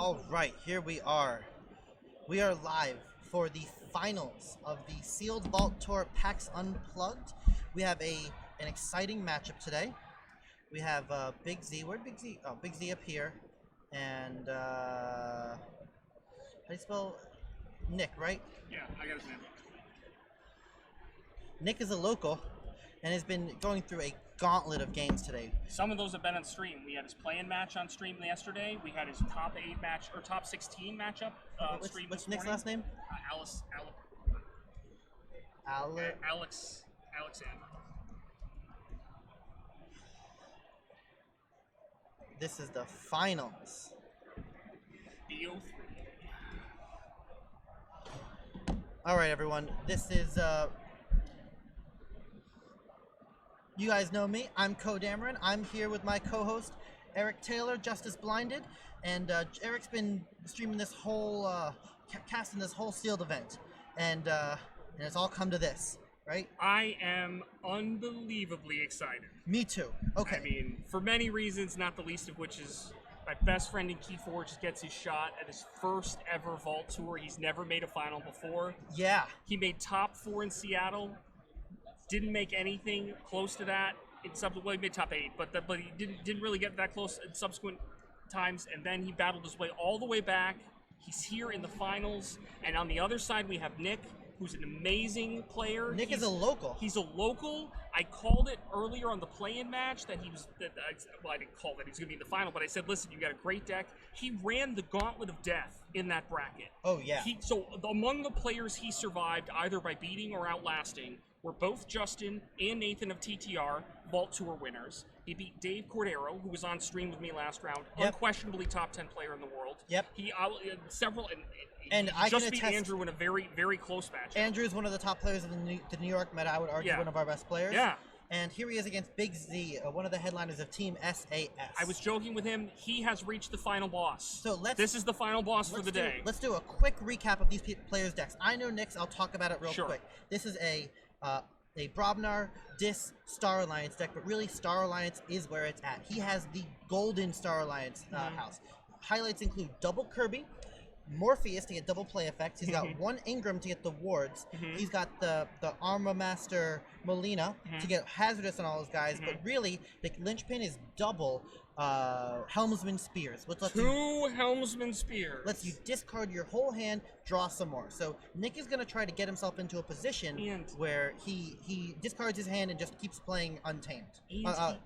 All right, here we are. We are live for the finals of the Sealed Vault Tour Pax Unplugged. We have an exciting matchup today. We have Big Z. Where'd Big Z? Oh, Big Z up here. And, how do you spell Nick, right? Yeah, I got his name. Nick is a local and has been going through a gauntlet of games today. Some of those have been on stream. We had his play-in match on stream yesterday. We had his top 8 match or top 16 matchup on stream. What's Nick's last name? Alexander. This is the finals. BO3. All right, everyone. This is you guys know me. I'm CoDameron. I'm here with my co-host Eric Taylor, Justice Blinded, and Eric's been streaming this whole, casting this whole sealed event, and it's all come to this, right? I am unbelievably excited. Me too. Okay. I mean, for many reasons, not the least of which is my best friend in Keyforge gets his shot at his first ever Vault Tour. He's never made a final before. Yeah. He made top 4 in Seattle. Didn't make anything close to that in well, he made top 8, but he didn't really get that close in subsequent times. And then he battled his way all the way back. He's here in the finals, and on the other side we have Nick, who's an amazing player. Nick is a local. He's a local. I called it earlier on the play-in match that he was. Well, I didn't call that he was going to be in the final, but I said, listen, you got a great deck. He ran the gauntlet of death in that bracket. Oh yeah. So among the players he survived either by beating or outlasting were both Justin and Nathan of TTR, Vault Tour winners. He beat Dave Cordero, who was on stream with me last round, unquestionably top 10 player in the world. Yep. He and he I just can beat attest, Andrew in a very, very close match. Andrew is one of the top players of the New York meta. I would argue one of our best players. Yeah. And here he is against Big Z, one of the headliners of Team SAS. I was joking with him. He has reached the final boss. So this is the final boss for the day. Let's do a quick recap of these players' decks. I know Nick's. I'll talk about it real quick. This is a Brobnar Dis Star Alliance deck, but really Star Alliance is where it's at. He has the golden Star Alliance house. Highlights include double Kirby, Morpheus to get double play effects. He's got one Ingram to get the wards. He's got the Armor Master Molina to get hazardous on all his guys. But really, the linchpin is double Helmsman Spears. Which lets Two Helmsman Spears. Lets you discard your whole hand, draw some more. So Nick is going to try to get himself into a position where he discards his hand and just keeps playing Untamed.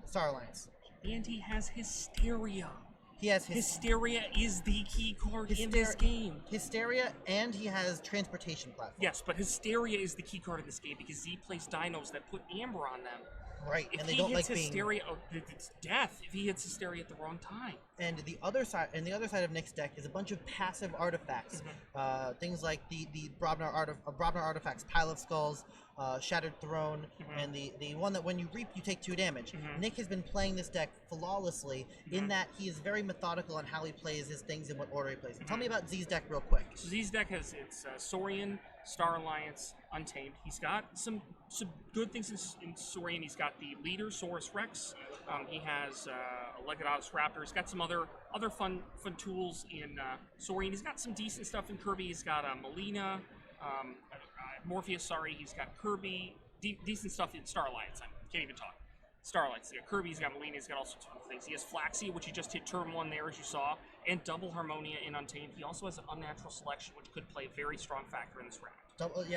Star Alliance. And he has Hysteria. He has Hysteria is the key card in this game. Hysteria, and he has Transportation Platform. Yes, but Hysteria is the key card in this game because Z plays dinos that put Amber on them. Right, if and they he don't hits like Hysteria, it's death if he hits Hysteria at the wrong time. And the other side of Nick's deck is a bunch of passive artifacts, things like the Brobnar artifacts, Pile of Skulls, Shattered Throne, and the one that when you reap you take 2 damage. Nick has been playing this deck flawlessly in that he is very methodical on how he plays his things and what order he plays. Tell me about Z's deck real quick. So Z's deck has Saurian, Star Alliance, Untamed. He's got some good things in Saurian. He's got the leader, Saurus Rex. He has a Legatus Raptor. He's got some other fun tools in Saurian. He's got some decent stuff in Kirby. He's got Molina, Morpheus, sorry. He's got Kirby. Decent stuff in Star Alliance. I can't even talk. Star Alliance. He's got Kirby, he's got Molina, he's got all sorts of other things. He has Flaxia, which he just hit turn 1 there, as you saw, and double Harmonia in Untamed. He also has an Unnatural Selection, which could play a very strong factor in this round.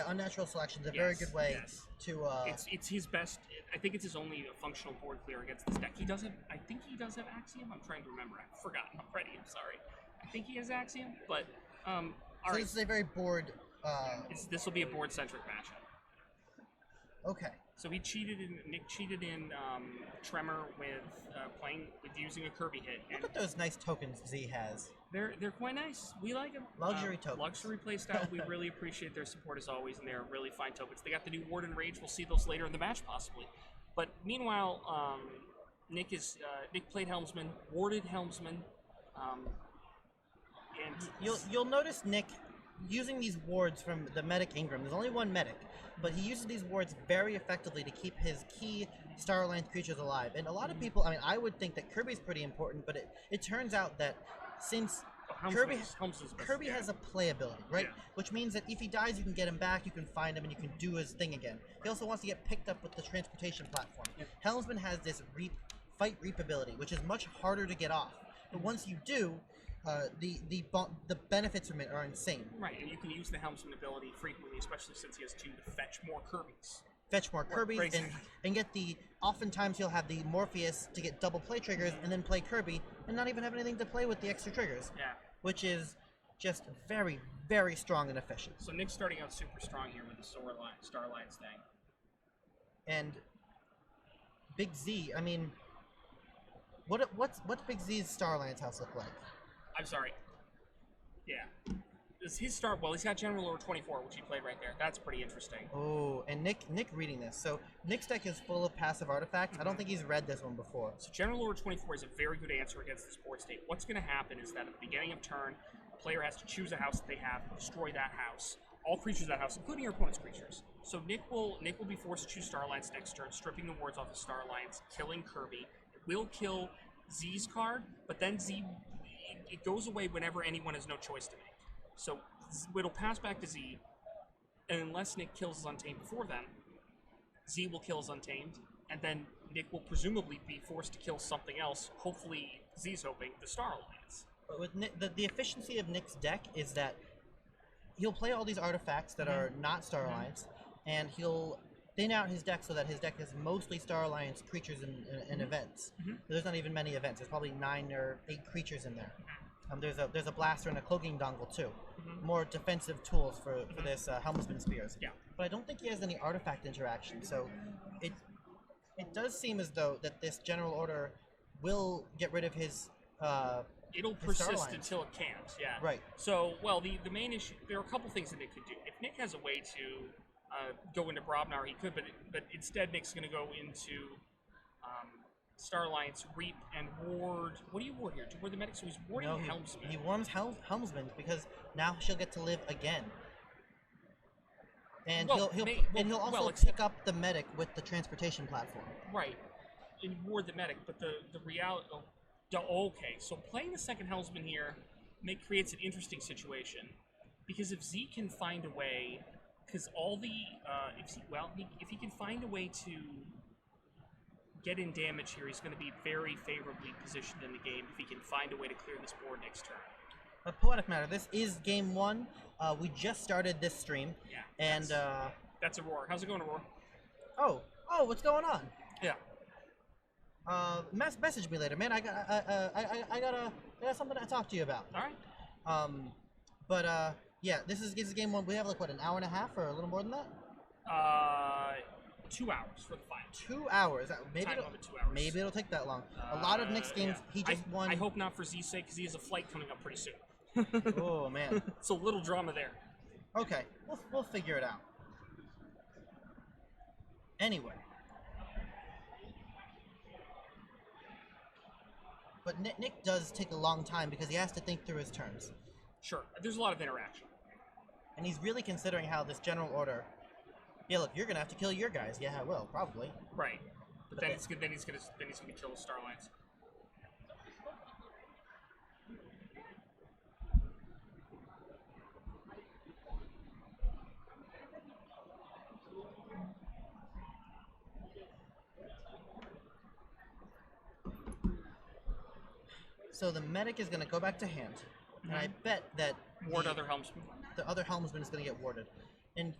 Unnatural Selection is a very good way to. It's his best. I think it's his only functional board clear against this deck. I think he does have Axiom. I'm trying to remember. I've forgotten already. I'm sorry. I think he has Axiom, but so this is a very board. This will be a board-centric matchup. Okay. So Nick cheated in Tremor with using a Kirby hit. Look at those nice tokens Z has. They're quite nice. We like them. Luxury tokens. Luxury playstyle. We really appreciate their support as always, and they're really fine tokens. They got the new Warden Rage. We'll see those later in the match possibly. But meanwhile, Nick played Helmsman, warded Helmsman, and you'll notice Nick using these wards from the medic Ingram. There's only one medic, but he uses these wards very effectively to keep his key Star Alliance creatures alive. And a lot of people, I mean, I would think that Kirby's pretty important, but it turns out that since Kirby has a playability, right? Yeah. Which means that if he dies, you can get him back, you can find him, and you can do his thing again. He also wants to get picked up with the transportation platform. Yeah. Helmsman has this fight reap ability, which is much harder to get off. But once you do, the benefits from it are insane. Right, and you can use the Helmsman ability frequently, especially since he has 2 to fetch more Kirby's. Fetch more Kirby and get the. Oftentimes he'll have the Morpheus to get double play triggers and then play Kirby and not even have anything to play with the extra triggers. Yeah. Which is just very, very strong and efficient. So Nick's starting out super strong here with the Star Alliance thing. And Big Z, I mean, what's Big Z's Star Alliance house look like? I'm sorry. Yeah. He's got General Order 24, which he played right there. That's pretty interesting. Oh, and Nick reading this. So Nick's deck is full of passive artifacts. I don't think he's read this one before. So General Order 24 is a very good answer against this board state. What's going to happen is that at the beginning of turn, a player has to choose a house that they have and destroy that house. All creatures of that house, including your opponent's creatures. So Nick will be forced to choose Star Alliance next turn, stripping the wards off of Star Alliance, killing Kirby. It will kill Z's card, but then it goes away whenever anyone has no choice to make. So it'll pass back to Z, and unless Nick kills his Untamed before then, Z will kill his Untamed, and then Nick will presumably be forced to kill something else, hopefully, Z's hoping, the Star Alliance. But with Nick, the efficiency of Nick's deck is that he'll play all these artifacts that are not Star Alliance, and he'll thin out his deck so that his deck is mostly Star Alliance creatures and events. There's not even many events. There's probably 9 or 8 creatures in there. There's a blaster and a cloaking dongle too. More defensive tools for this Helmsman Spears. Yeah. But I don't think he has any artifact interaction, so it does seem as though that this General Order will get rid of his it'll persist until it can't, yeah. Right. So, well, the main issue, there are a couple things that Nick could do. If Nick has a way to go into Brobnar, he could, but instead Nick's going to go into Star Alliance, Reap, and Ward. What do you ward here? Do you ward the medic? So he's warding Helmsman. He warms Helmsman because now she'll get to live again. And he'll also pick up the medic with the transportation platform. Right. And ward the medic, but the reality. Okay, so playing the second Helmsman here creates an interesting situation because if Z can find a way, because all the if he can find a way to get in damage here, he's going to be very favorably positioned in the game if he can find a way to clear this board next turn. A poetic matter. This is game 1. We just started this stream. Yeah. And that's Aurora. How's it going, Aurora? Oh, what's going on? Yeah. Message me later, man. I got something to talk to you about. All right. Yeah, this is game 1. We have like what, an hour and a half or a little more than that? 2 hours for the final. 2 hours. Maybe 2 hours. Maybe it'll take that long. A lot of Nick's games, he just won. I hope not for Z's sake, because he has a flight coming up pretty soon. Oh man. It's a little drama there. Okay, we'll figure it out. Anyway. But Nick does take a long time because he has to think through his turns. Sure, there's a lot of interaction. And he's really considering how this General Order. Yeah, look, you're gonna have to kill your guys. Yeah, I will, probably. Right, but then he's gonna kill the Star Alliance. So the medic is gonna go back to hand, and I bet that other helmsman. The other helmsman is gonna get warded, and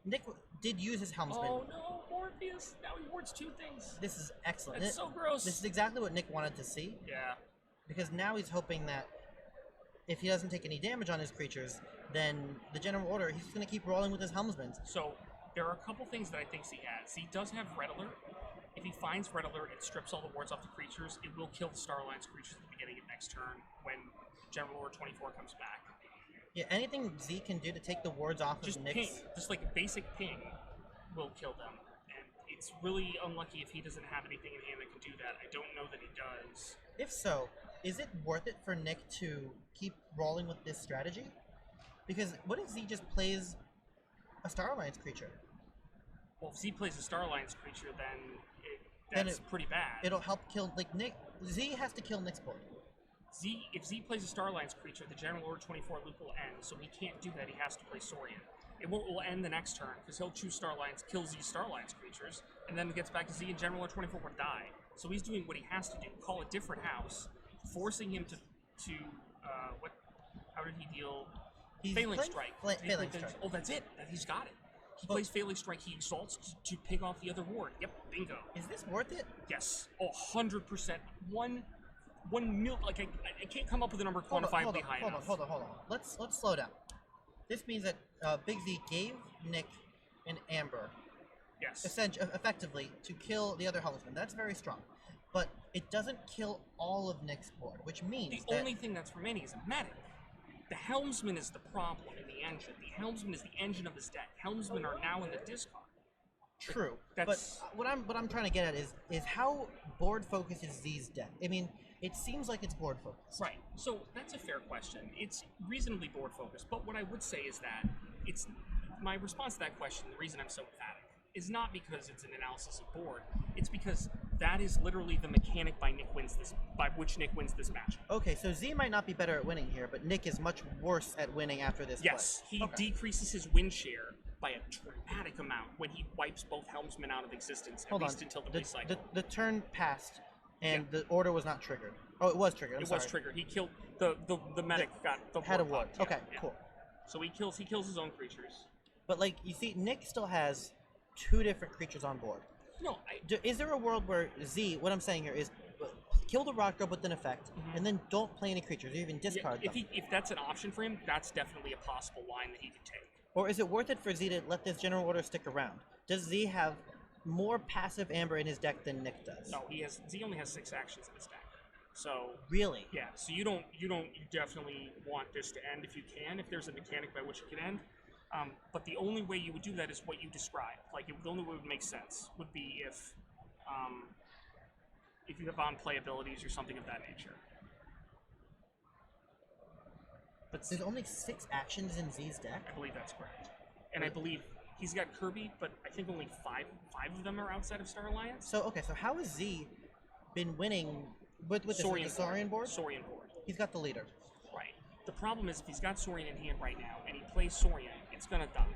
Nick did use his helmsman. Oh no, Morpheus! Now he wards 2 things. This is excellent. That's so gross. This is exactly what Nick wanted to see. Yeah. Because now he's hoping that if he doesn't take any damage on his creatures, then the General Order, he's just going to keep rolling with his helmsmen. So there are a couple things that I think he has. He does have Red Alert. If he finds Red Alert and strips all the wards off the creatures, it will kill the Star Alliance creatures at the beginning of next turn when General Order 24 comes back. Yeah, anything Z can do to take the wards off just of Nick's... ping, just like a basic ping will kill them. And it's really unlucky if he doesn't have anything in hand that can do that. I don't know that he does. If so, is it worth it for Nick to keep rolling with this strategy? Because what if Z just plays a Star Alliance creature? Well, if Z plays a Star Alliance creature, then that's pretty bad. It'll help kill, like, Nick... Z has to kill Nick's board. If Z plays a Star Alliance creature, the General Order 24 loop will end, so he can't do that. He has to play Saurian. It will end the next turn, because he'll choose Star Alliance, kill Z Star Alliance creatures, and then it gets back to Z, and General Order 24 will die. So he's doing what he has to do, call a different house, forcing him to how did he deal? Failing Strike. Failing Strike. Oh, that's it. He's got it. He plays Failing Strike, he exalts to ping off the other ward. Yep, bingo. Is this worth it? Yes. Oh, 100%. One mil. Like I can't come up with a number quantifiably high enough. Hold on. Let's slow down. This means that Big Z gave Nick an Amber, yes, effectively to kill the other helmsman. That's very strong, but it doesn't kill all of Nick's board, which means the only thing that's remaining is a medic. The helmsman is the problem in the engine. The helmsman is the engine of his deck. Helmsmen are now in the discard. True, but what I'm trying to get at is how board focused is Z's deck. I mean, it seems like it's board focused. Right. So that's a fair question. It's reasonably board focused, but what I would say is that it's my response to that question. The reason I'm so emphatic is not because it's an analysis of board. It's because that is literally the mechanic by which Nick wins this match. Okay, so Z might not be better at winning here, but Nick is much worse at winning after this. Yes, play. He decreases his win share by a dramatic amount when he wipes both helmsmen out of existence, at least until the recycle. The turn passed, and the order was not triggered. Oh, it was triggered. Was triggered. He killed the medic. Got the had a ward. Okay, cool. So he kills his own creatures. But like you see, Nick still has 2 different creatures on board. No, is there a world where Z? What I'm saying here is kill the rock drop with an effect, and then don't play any creatures, or even discard them. If that's an option for him, that's definitely a possible line that he could take. Or is it worth it for Z to let this general order stick around? Does Z have more passive Amber in his deck than Nick does? No, Z only has 6 actions in his deck. So really, yeah. So you definitely want this to end if you can. If there's a mechanic by which it can end. But the only way you would do that is what you described. Like the only way it would make sense would be if you have on-play abilities or something of that nature. But there's only 6 actions in Z's deck? I believe that's correct. And I believe he's got Kirby, but I think only 5 of them are outside of Star Alliance. So how has Z been winning with the Saurian board? Saurian board. He's got the leader. Right. The problem is if he's got Saurian in hand right now and he plays Saurian, it's gonna die.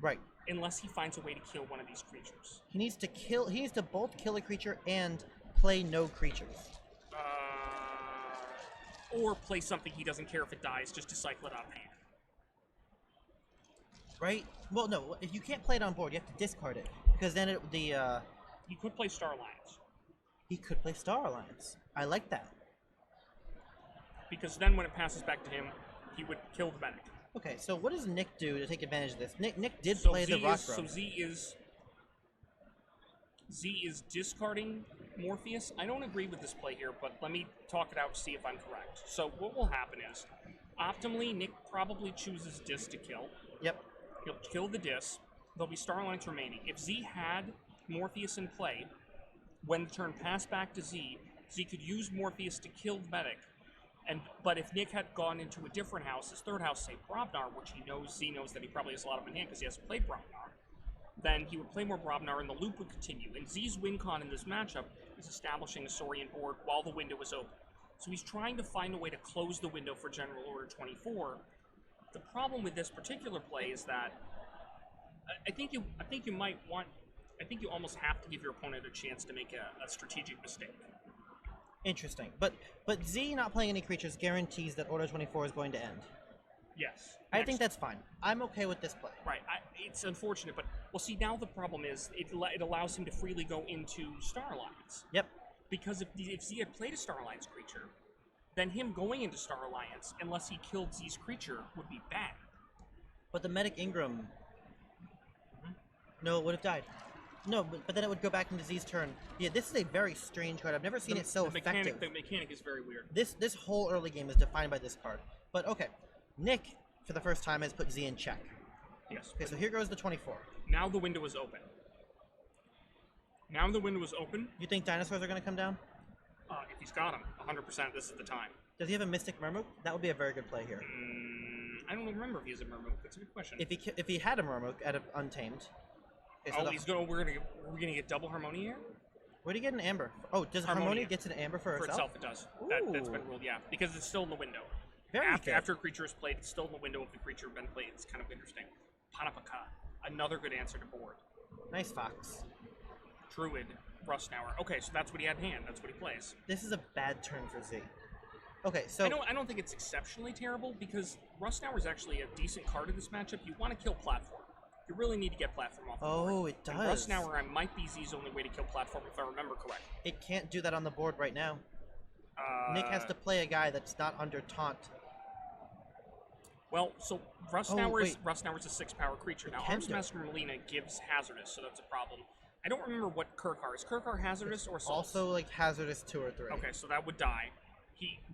Right. Unless he finds a way to kill one of these creatures. He needs to both kill a creature and play no creatures. Or play something he doesn't care if it dies, just to cycle it out of hand. Right? Well, no. If you can't play it on board, you have to discard it because then He could play Star Alliance. He could play Star Alliance. I like that. Because then when it passes back to him, he would kill the medic. Okay, so what does Nick do to take advantage of this? Nick did play the rock drop. So Z is discarding Morpheus. I don't agree with this play here, but let me talk it out to see if I'm correct. So what will happen is, optimally, Nick probably chooses Dis to kill. Yep. He'll kill the Dis. There'll be Star Alliance remaining. If Z had Morpheus in play, when the turn passed back to Z, Z could use Morpheus to kill the medic. But if Nick had gone into a different house, his third house, say Brobnar, which Z knows that he probably has a lot of them in hand because he hasn't played Brobnar, then he would play more Brobnar and the loop would continue. And Z's win con in this matchup is establishing a Saurian board while the window is open. So he's trying to find a way to close the window for General Order 24. The problem with this particular play is that I think you almost have to give your opponent a chance to make a strategic mistake. Interesting. But Z not playing any creatures guarantees that Order 24 is going to end. Yes. I think that's fine. I'm okay with this play. Right. It's unfortunate, but well, see, now the problem is it allows him to freely go into Star Alliance. Yep. Because if Z had played a Star Alliance creature, then him going into Star Alliance, unless he killed Z's creature, would be bad. But the Medic Ingram... No, it would have died. No, but then it would go back into Z's turn. Yeah, this is a very strange card. I've never seen it so effective. The mechanic is very weird. This whole early game is defined by this card. But okay, Nick, for the first time, has put Z in check. Yes. Okay, so here goes the 24. Now the window is open. You think dinosaurs are going to come down? If he's got them, 100%, this is the time. Does he have a Mystic Mermook? That would be a very good play here. I don't remember if he has a Mermook. That's a good question. If he had a Mermook at Untamed... Okay, so we're gonna get double Harmonia here? Where do you get an amber? Oh, does Harmonia gets an amber for herself? For itself, it does. That's been ruled, yeah. Because it's still in the window. After a creature is played, it's still in the window of the creature been played. It's kind of interesting. Panapaka, another good answer to board. Nice Fox. Druid, Rustnower. Okay, so that's what he had in hand. That's what he plays. This is a bad turn for Z. Okay, so I don't think it's exceptionally terrible because Rustnower is actually a decent card in this matchup. You want to kill platform. You really need to get platform off the board. Oh, it does. And Rustnower might be Z's only way to kill platform if I remember correctly. It can't do that on the board right now. Nick has to play a guy that's not under taunt. Well, so Rustnower's a 6-power creature. Now, Armsmaster Melina gives hazardous, so that's a problem. I don't remember what Kirkar is. Kirkar hazardous or Assault? Also, like hazardous 2 or 3. Okay, so that would die.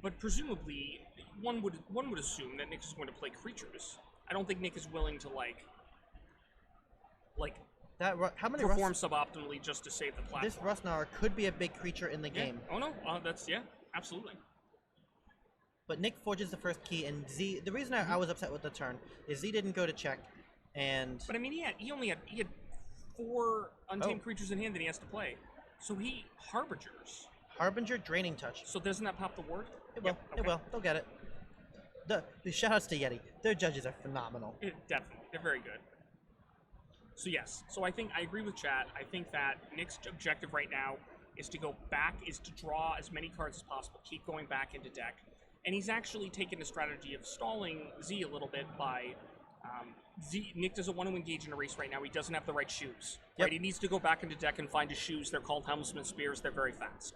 But presumably, one would assume that Nick is going to play creatures. I don't think Nick is willing to how many perform suboptimally just to save the platform. This Rustnower could be a big creature in the game. Oh no, absolutely. But Nick forges the first key, and Z. The reason I was upset with the turn is Z didn't go to check, and. But I mean, he had 4 untamed creatures in hand that he has to play, so he harbingers. Harbinger, Draining Touch. So doesn't that pop the ward? It will. It will. They'll get it. The shoutouts to Yeti. Their judges are phenomenal. Definitely, they're very good. So yes, so I agree with Chad. I think that Nick's objective right now is to draw as many cards as possible, keep going back into deck, and he's actually taken the strategy of stalling Z a little bit by. Nick doesn't want to engage in a race right now. He doesn't have the right shoes. Right, he needs to go back into deck and find his shoes. They're called Helmsman Spears. They're very fast.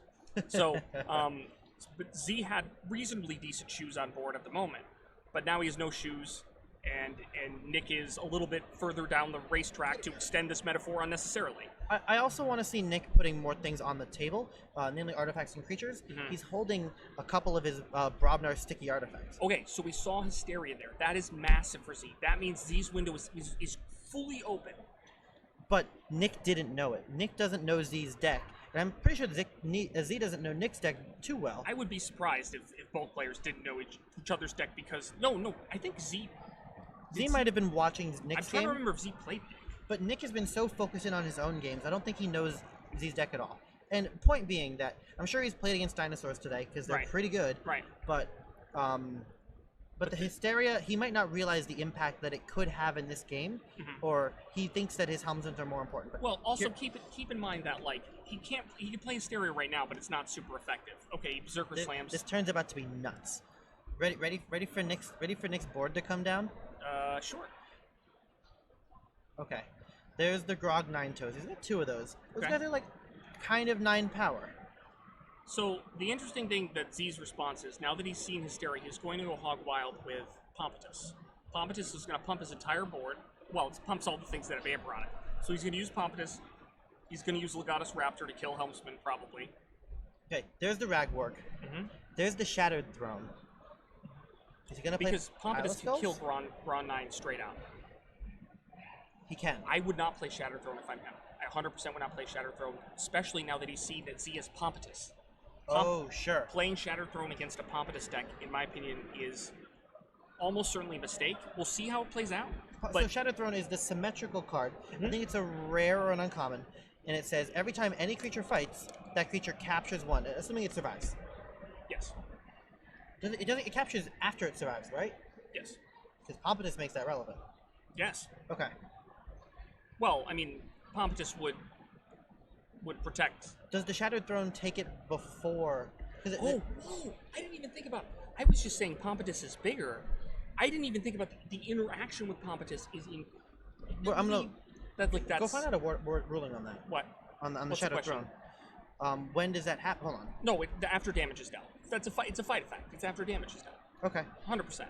So, but Z had reasonably decent shoes on board at the moment, but now he has no shoes, and Nick is a little bit further down the racetrack to extend this metaphor unnecessarily. I also want to see Nick putting more things on the table, namely artifacts and creatures. Mm-hmm. He's holding a couple of his Brobnar sticky artifacts. Okay, so we saw Hysteria there. That is massive for Z. That means Z's window is fully open. But Nick didn't know it. Nick doesn't know Z's deck. And I'm pretty sure Z doesn't know Nick's deck too well. I would be surprised if both players didn't know each other's deck because... No, I think Z might have been watching Nick's game. I'm trying to remember if Z played Nick. But Nick has been so focused in on his own games, I don't think he knows Z's deck at all. And point being that I'm sure he's played against dinosaurs today because they're pretty good. Right. But the Hysteria, he might not realize the impact that it could have in this game, or he thinks that his Helmsmans are more important. But well, also keep in mind that he can play Hysteria right now, but it's not super effective. Okay, Berserker slams. This turn's about to be nuts. Ready for Nick's board to come down? Sure. Okay. There's the Grog 9 Toes. He's got 2 of those. Those guys are kind of 9 power. So the interesting thing that Z's response is, now that he's seen Hysteria, he's going to go hog wild with Pompatus. Pompatus is going to pump his entire board. Well, it pumps all the things that have Amber on it. So he's going to use Pompatus. He's going to use Legatus Raptor to kill Helmsman, probably. Okay, there's the Ragwork. There's the Shattered Throne. Is he going to play because Pompatus can kill Brawn 9 straight out. He can. I would not play Shattered Throne if I'm him. I 100% would not play Shattered Throne, especially now that he's seen that Z is Pompatus. Sure. Playing Shattered Throne against a Pompatus deck, in my opinion, is almost certainly a mistake. We'll see how it plays out. So Shattered Throne is the symmetrical card. I think it's a rare or an uncommon, and it says every time any creature fights, that creature captures 1, assuming it survives. Yes. It captures after it survives, right? Yes. Because Pompatus makes that relevant. Yes. Okay. Well, I mean, Pompatus would protect. Does the Shattered Throne take it before? I didn't even think about. I was just saying Pompatus is bigger. I didn't even think about the interaction with Pompatus is in. Well, I'm gonna. That's, go find out a word ruling on that. What? On the Shattered Throne. When does that happen? Hold on. No, after damage is dealt. That's a fight. It's a fight effect. It's after damage is dealt. Okay. 100%.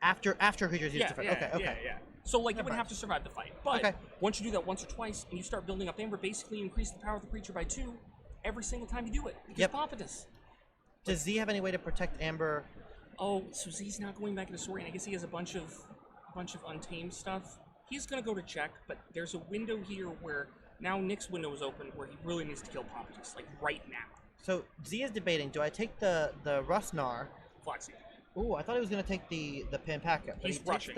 After creatures use to fight. Okay. Yeah. So it would have to survive the fight. But once you do that once or twice and you start building up Amber, basically you increase the power of the creature by 2 every single time you do it. Because Pompatus. Does Z have any way to protect Amber? Oh, so Z's not going back into Saurian. I guess he has a bunch of untamed stuff. He's gonna go to check, but there's a window here where now Nick's window is open where he really needs to kill Pompatus, right now. So Z is debating, do I take the Rustnar? Flaxseed. Ooh, I thought he was gonna take the Panpaka. He's rushing.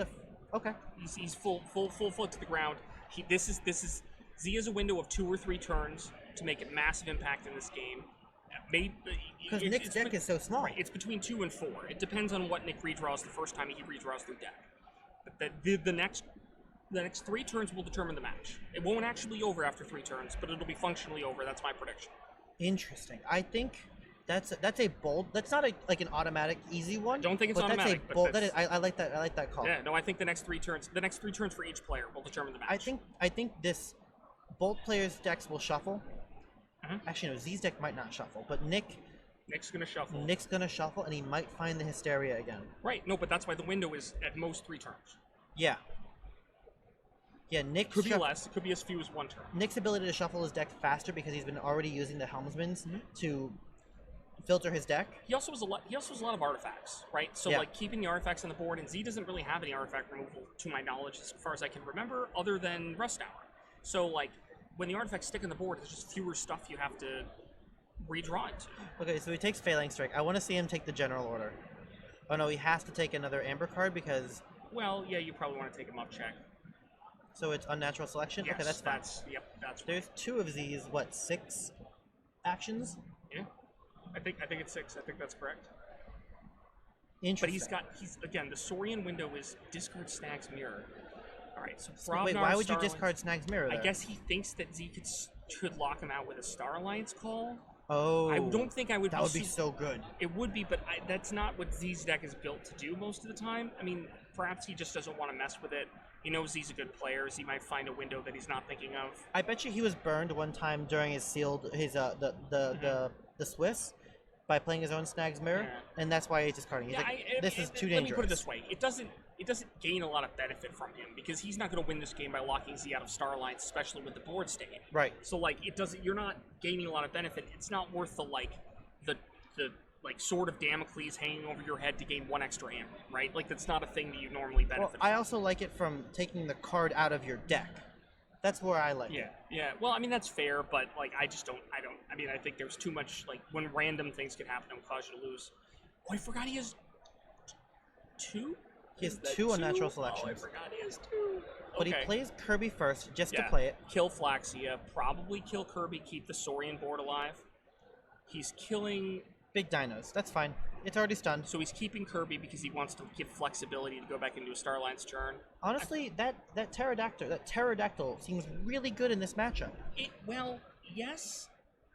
Okay. He's full foot to the ground. Z has a window of 2 or 3 turns to make a massive impact in this game. Because Nick's deck is so small. Right, it's between 2 and 4. It depends on what Nick redraws the first time he redraws their deck. But the next 3 turns will determine the match. It won't actually be over after 3 turns, but it'll be functionally over. That's my prediction. Interesting. I think that's a bold. That's not like an automatic easy one. I don't think it's automatic. That's a bold. I like that. I like that call. Yeah. No, I think the next 3 turns for each player will determine the match. I think this bold players' decks will shuffle. Mm-hmm. Actually, no. Z's deck might not shuffle, but Nick's gonna shuffle. Nick's gonna shuffle, and he might find the hysteria again. Right. No, but that's why the window is at most 3 turns. Yeah. Yeah, Nick could be less. It could be as few as 1 turn. Nick's ability to shuffle his deck faster because he's been already using the helmsmans to filter his deck. He also has a lot of artifacts, right? So like keeping the artifacts on the board, and Z doesn't really have any artifact removal to my knowledge, as far as I can remember, other than Rust Hour. So like when the artifacts stick on the board, there's just fewer stuff you have to redraw into. Okay, so he takes Phalanx Strike. I want to see him take the general order. Oh no, he has to take another Amber card because. Well, yeah, you probably want to take him up check. So it's unnatural selection? Yes, okay, that's fine. That's There's 2 of these, 6 actions? Yeah. I think it's 6. I think that's correct. Interesting. But he's again, the Saurian window is discard Snag's Mirror. Alright, so wait, why would you discard Snag's Mirror there? I guess he thinks that Z could lock him out with a Star Alliance call. Oh. I don't think I would. That would be so good. It would be, but that's not what Z's deck is built to do most of the time. I mean, perhaps he just doesn't want to mess with it. He knows he's a good player, so he might find a window that he's not thinking of. I bet you he was burned one time during his the Swiss by playing his own Snag's Mirror, and that's why he's discarding. He's this is too dangerous. Let me put it this way: it doesn't gain a lot of benefit from him because he's not going to win this game by locking Z out of Star Alliance, especially with the board state. Right. So like, it doesn't. You're not gaining a lot of benefit. It's not worth the sword of Damocles hanging over your head to gain 1 extra ammo, right? Like, that's not a thing that you normally benefit from. I also like it from taking the card out of your deck. That's where I like it. Yeah. Well, I mean, that's fair, but, like, I think there's too much, like, when random things can happen and cause you to lose. Oh, I forgot he has 2? He has 2 unnatural selections. Oh, I forgot he has 2. But he plays Kirby first, just to play it. Kill Flaxia, probably kill Kirby, keep the Saurian board alive. He's killing... Big dinos. That's fine. It's already stunned. So he's keeping Kirby because he wants to give flexibility to go back into a Star Alliance turn. Honestly, that pterodactyl seems really good in this matchup. Well, yes.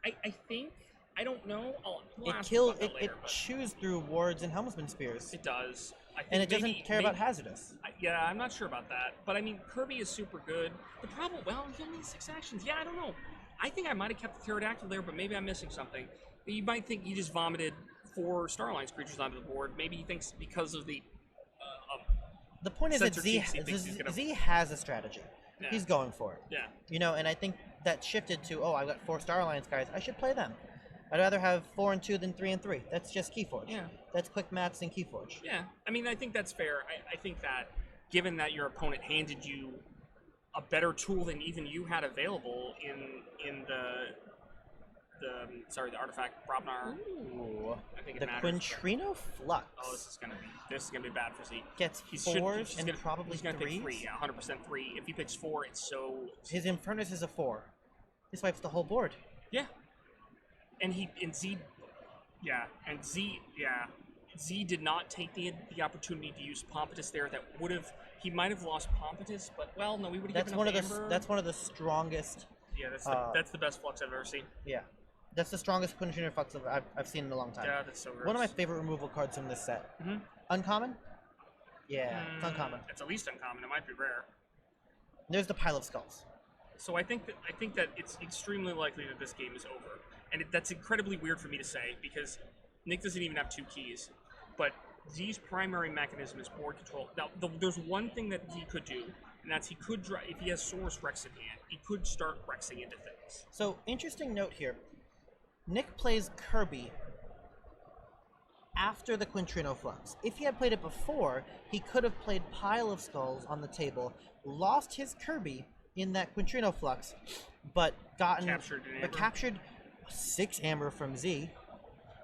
I think. I don't know. It chews through wards and helmsman spears. It does. And it doesn't care about hazardous. Yeah, I'm not sure about that. But I mean, Kirby is super good. The problem, he only has 6 actions. Yeah, I don't know. I think I might have kept the pterodactyl there, but maybe I'm missing something. You might think he just vomited 4 Star Alliance creatures onto the board. Maybe he thinks because of the point is that Z has a strategy. Yeah. He's going for it. Yeah. You know, and I think that shifted to, I've got 4 Star Alliance guys. I should play them. I'd rather have 4 and 2 than 3 and 3. That's just Keyforge. Yeah. That's quick maths and Keyforge. Yeah. I mean, I think that's fair. I think that given that your opponent handed you a better tool than even you had available in the artifact Brobnar. Ooh. I think the Quintrino Flux. Oh, this is gonna be bad for Z. Gets 4s and probably 3s. He's gonna pick 3, yeah, 100% 3. If he picks 4, it's so. His Infernus is a 4. This wipes the whole board. Yeah. Z did not take the opportunity to use Pompatus there. He might have lost Pompatus, but no, we would have given up Amber. That's one of the strongest. Yeah, that's the best Flux I've ever seen. Yeah. That's the strongest Quintrino Flux I've seen in a long time. Yeah, that's so gross. One of my favorite removal cards from this set. Mm-hmm. Uncommon? Yeah, it's uncommon. It's at least uncommon. It might be rare. There's the Pile of Skulls. So I think that it's extremely likely that this game is over, and that's incredibly weird for me to say because Nick doesn't even have 2 keys. But Z's primary mechanism is board control. Now, there's one thing that Z could do, and that's he could if he has Saurus Rex in hand, he could start Rexing into things. So interesting note here. Nick plays Kirby after the Quintrino Flux. If he had played it before, he could have played Pile of Skulls on the table, lost his Kirby in that Quintrino Flux, but captured 6 Amber from Z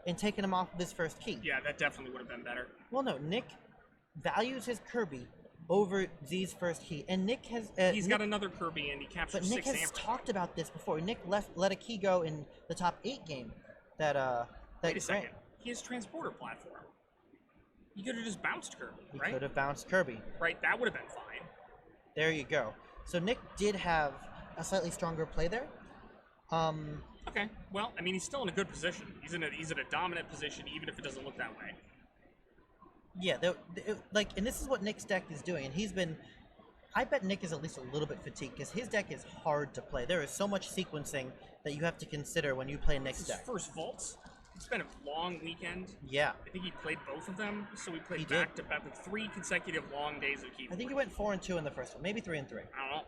and taken him off of his first key. Yeah, that definitely would have been better. Well, no, Nick values his Kirby over Z's first key, and Nick has he's got another Kirby, and he captured but Nick 6 has Amber. talked about this before. Nick let a key go in the top 8 game. That Wait a second. He has transporter platform. He could have just bounced Kirby, he right? could have bounced Kirby. Right, that would have been fine. There you go. So Nick did have a slightly stronger play there. Okay. Well, I mean, he's still in a good position. He's in a dominant position, even if it doesn't look that way. Yeah, and this is what Nick's deck is doing, and he's been. I bet Nick is at least a little bit fatigued because his deck is hard to play. There is so much sequencing that you have to consider when you play Nick's deck. First vaults. It's been a long weekend. Yeah. I think he played both of them, so we played He back to back with 3 consecutive long days of Keyforge. I think he went 4 and 2 in the first one, maybe 3 and 3. I don't know.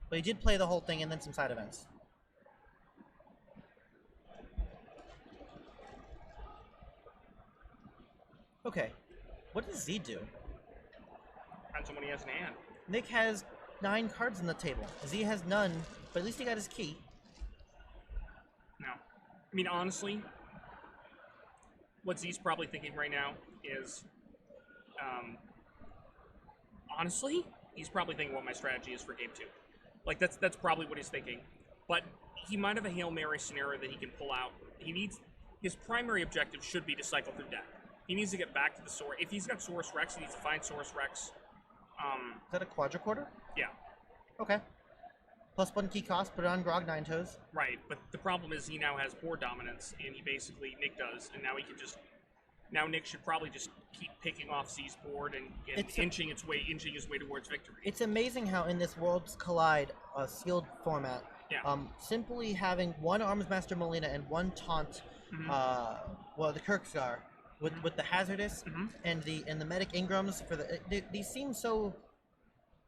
But he did play the whole thing and then some side events. Okay, what does Z do? Depends on what he has in hand. Nick has 9 cards on the table. Z has none, but at least he got his key. No. I mean, honestly, what Z's probably thinking right now is, honestly, he's probably thinking what my strategy is for game 2. Like, that's probably what he's thinking. But he might have a Hail Mary scenario that he can pull out. His primary objective should be to cycle through deck. He needs to get back to the Source. If he's got Source Rex, he needs to find Source Rex. Is that a quadricorder? Yeah. Okay. +1 key cost, put it on Grog 9 Toes. Right, but the problem is he now has board dominance, and Nick does, and now he can just. Now Nick should probably just keep picking off Z's board and inching his way towards victory. It's amazing how in this Worlds Collide sealed format, Yeah. Simply having 1 Arms Master Molina and 1 Taunt, the Kirkscar, with the Hazardous and the Medic Ingrams for these seem so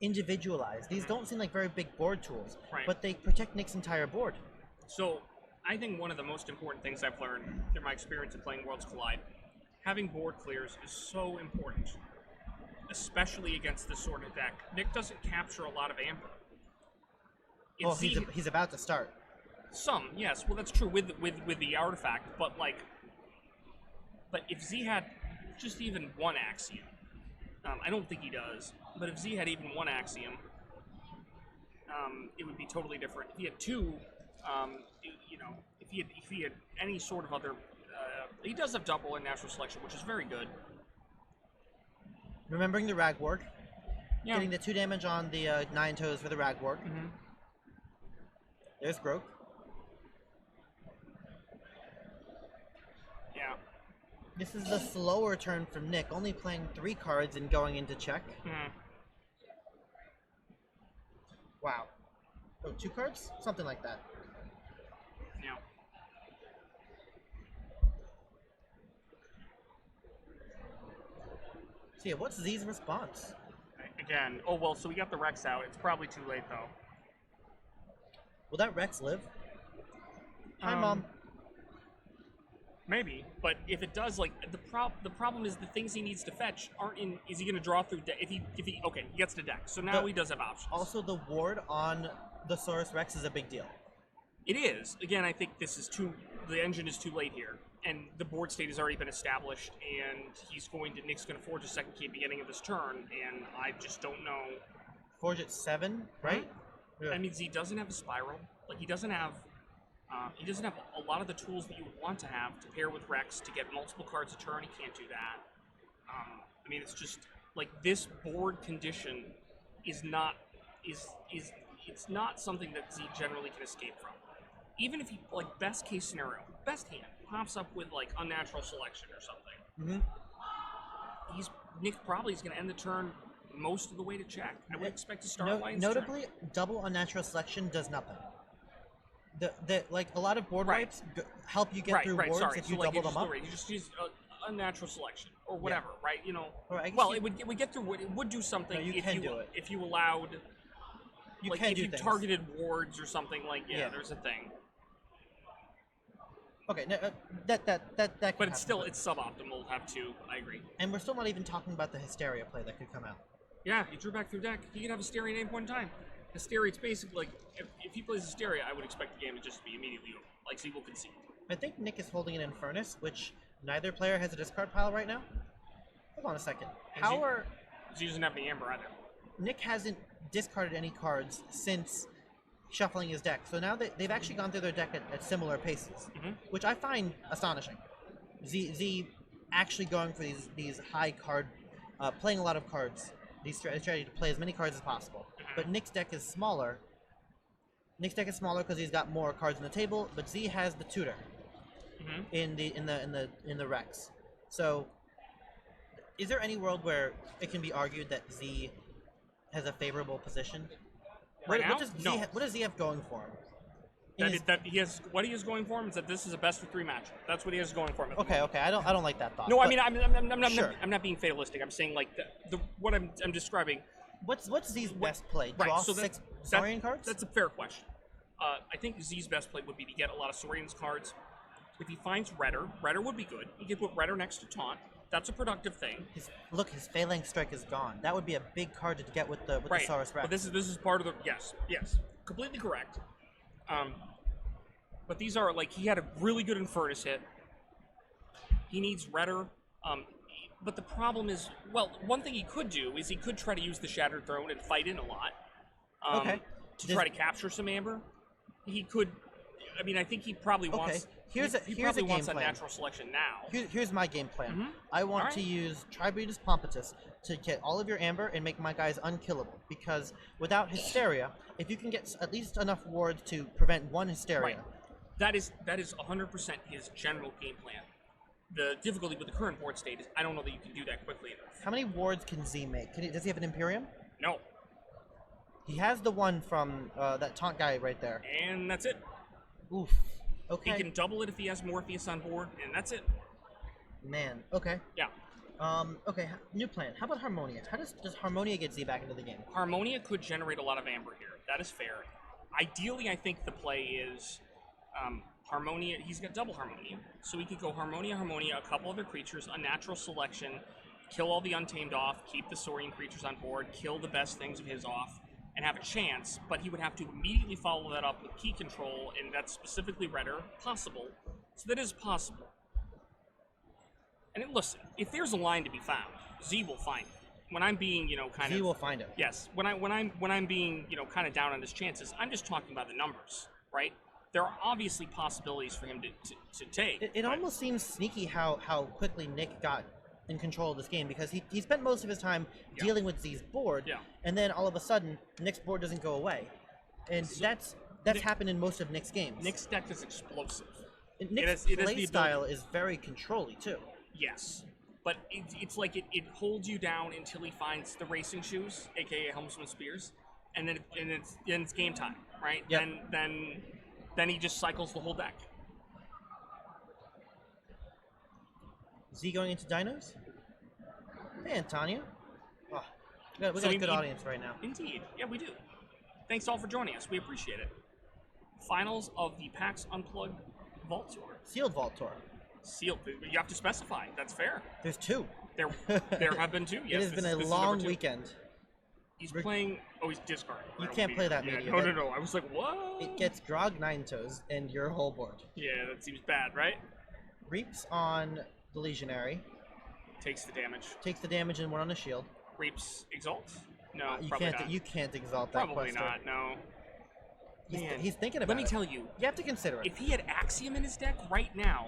individualized. These don't seem like very big board tools, Right. but they protect Nick's entire board. So, I think one of the most important things I've learned through my experience of playing Worlds Collide, having board clears is so important, especially against this sort of deck. Nick doesn't capture a lot of Amber. If Well, Z, he's about to start. some, yes, well that's true with the artifact, but if Z had just even 1 Axiom, I don't think he does, but if Z had even 1 Axiom, it would be totally different. If he had 2, if he had any sort of other, he does have double in natural selection, which is very good. Remembering the Ragwork, Yeah. getting the 2 damage on the 9 Toes for the Ragwork. There's Groke. Yeah. This is the slower turn from Nick, only playing 3 cards and going into check. Wow. Oh, 2 cards? Something like that. Yeah. So yeah, what's Z's response? Again, oh well, so we got the Rex out. It's probably too late though. Will that Rex live? Hi, Mom. Maybe, but if it does, like the problem is the things he needs to fetch aren't in. Is he going to draw through deck? If he okay, he gets to deck, so now he does have options. Also, the ward on the Saurus Rex is a big deal. It is. Again, I think this is the engine is too late here, and the board state has already been established, and Nick's going to forge a second key at the beginning of this turn, and I just don't know. Forge at 7, right? Yeah. I mean, Z doesn't have a spiral. Like he doesn't have a lot of the tools that you would want to have to pair with Rex to get multiple cards a turn. He can't do that. I mean, it's just like this board condition is not something that Z generally can escape from. Even if he, like, best case scenario, best hand pops up with like unnatural selection or something. Nick probably is going to end the turn most of the way to check. I would expect to start notably, double unnatural selection does nothing. Like a lot of board wipes help you get through wards if you double them up. You just use unnatural selection or whatever, right? You know. It would get through. It would do something if you allowed. If you targeted wards or something like there's a thing. Okay, no, that. But it's suboptimal to have 2. I agree. And we're still not even talking about the Hysteria play that could come out. Yeah, he drew back through deck. He could have Hysteria at any point in time. Hysteria, it's basically like if he plays Hysteria, I would expect the game to just be immediately over. Like Z will concede. I think Nick is holding an Infernus, which neither player has a discard pile right now. Hold on a second. Z doesn't have any Amber either. Nick hasn't discarded any cards since shuffling his deck. So now they've actually gone through their deck at similar paces, which I find astonishing. Z actually going for these high card, playing a lot of cards. These strategy to play as many cards as possible. But Nick's deck is smaller. Nick's deck is smaller because he's got more cards on the table. But Z has the tutor in the Rex. So, is there any world where it can be argued that Z has a favorable position? Right now? No. What does Z have going for him? What he has going for him is that this is a best of 3 matchup. That's what he has going for him. Okay. I don't like that thought. No, I mean I'm not being fatalistic. I'm saying like what I'm describing. What's Z's best play? Draw 6 Saurian cards? That's a fair question. I think Z's best play would be to get a lot of Saurian's cards. If he finds Redder would be good. He could put Redder next to Taunt. That's a productive thing. His Phalanx Strike is gone. That would be a big card to get with the Saurus Rex. But this is part of the yes, completely correct. But these are like he had a really good Infernus hit. He needs Redder. But the problem is, well, one thing he could do is he could try to use the Shattered Throne and fight in a lot. To try to capture some Amber. He could. I mean, I think he probably wants. Here's a game wants plan. A natural selection now. Here's my game plan. I want to use Tribunus Pompatus to get all of your Amber and make my guys unkillable. Because without Hysteria, if you can get at least enough wards to prevent one Hysteria. That is 100% his general game plan. The difficulty with the current board state is I don't know that you can do that quickly enough. How many wards can Z make? Does he have an Imperium? No. He has the one from that taunt guy right there. And that's it. Oof. Okay. He can double it if he has Morpheus on board, and that's it. Man. Okay. Yeah. Okay. New plan. How about Harmonia? How does Harmonia get Z back into the game? Harmonia could generate a lot of Amber here. That is fair. Ideally, I think the play is Harmonia. He's got double Harmonia, so he could go Harmonia, a couple other creatures, a natural selection, kill all the Untamed off, keep the Saurian creatures on board, kill the best things of his off, and have a chance, but he would have to immediately follow that up with key control, and that's specifically Redder. Possible. So that is possible. And listen, if there's a line to be found, Z will find it. When I'm being, Z will find it. Yes. When I'm being, kind of down on his chances, I'm just talking about the numbers, right? There are obviously possibilities for him to take. It almost seems sneaky how quickly Nick got in control of this game, because he spent most of his time dealing with Z's board, and then all of a sudden Nick's board doesn't go away, and so that's happened in most of Nick's games. Nick's deck is explosive. Nick's play style is very control-y too. Yes, but it's like it holds you down until he finds the racing shoes, aka Helmsman Spears, and then it's game time, right? Yep. Then he just cycles the whole deck. Z going into dinos? Hey, Antonia. Oh, we got a good audience right now. Indeed. Yeah, we do. Thanks all for joining us. We appreciate it. Finals of the PAX Unplugged Vault Tour. Sealed Vault Tour. Sealed. You have to specify. That's fair. There's 2. There have been 2. Yes, it has been a long weekend. He's playing... Oh, he's discarding. You can't play that media. No. I was like, what? It gets Grog 9-Toes and your whole board. Yeah, that seems bad, right? Reaps on the Legionary. Takes the damage. Takes the damage and 1 on the shield. Reaps Exalt? No, you probably can't. not. You can't exalt that. Probably not. No. He's thinking about it. Let me tell you. You have to consider it. If he had Axiom in his deck right now,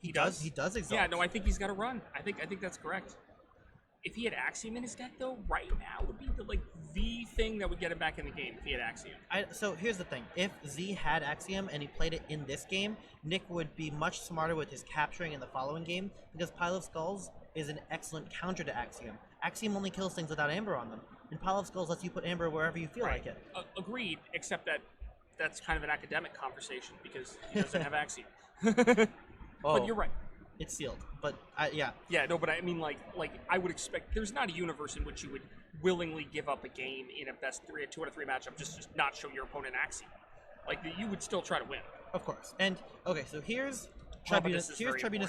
he does. He does exalt. Yeah, no, I think he's got to run. I think that's correct. If he had Axiom in his deck, though, right now would be the thing that would get him back in the game if he had Axiom. So here's the thing. If Z had Axiom and he played it in this game, Nick would be much smarter with his capturing in the following game, because Pile of Skulls is an excellent counter to Axiom. Axiom only kills things without Amber on them, and Pile of Skulls lets you put Amber wherever you feel like it. Agreed, except that's kind of an academic conversation, because he doesn't have Axiom. But you're right. It's sealed, but yeah. Yeah, no, but I mean, like I would expect there's not a universe in which you would willingly give up a game in a best 2 out of 3 matchup just not show your opponent Axiom. Like you would still try to win. Of course. And okay, so here's Tribunus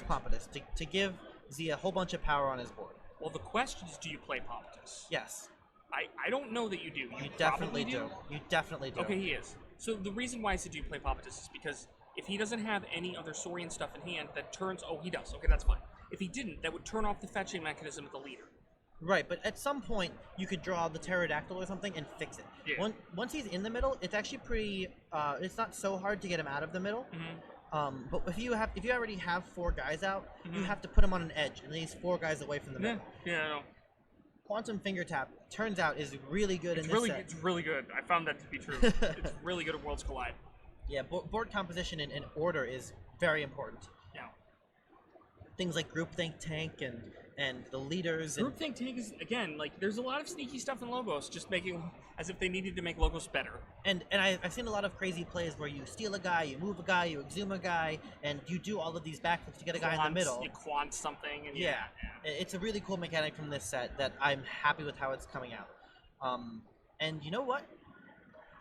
Pompatus to give Z a whole bunch of power on his board. Well, the question is, do you play Pompatus? Yes. I don't know that you do. You definitely do. You definitely do. Okay, he is. So the reason why I said do you play Pompatus is because if he doesn't have any other Saurian stuff in hand, that turns... Oh, he does. Okay, that's fine. If he didn't, that would turn off the fetching mechanism of the leader. Right, but at some point you could draw the pterodactyl or something and fix it. Yeah. Once he's in the middle, it's actually pretty. It's not so hard to get him out of the middle. But if you already have 4 guys out, you have to put him on an edge, and he's 4 guys away from the middle. Yeah, I know. Quantum Finger Tap turns out is really good in this set. It's really good. I found that to be true. It's really good at Worlds Collide. Yeah, board composition and order is very important. Yeah. Things like Groupthink Tank and the leaders. Groupthink Tank is, again, like, there's a lot of sneaky stuff in Logos, just making, as if they needed to make Logos better. And I've seen a lot of crazy plays where you steal a guy, you move a guy, you exhume a guy, and you do all of these backflips to get a guy in the middle. You quant something. And yeah. It's a really cool mechanic from this set that I'm happy with how it's coming out. And you know what?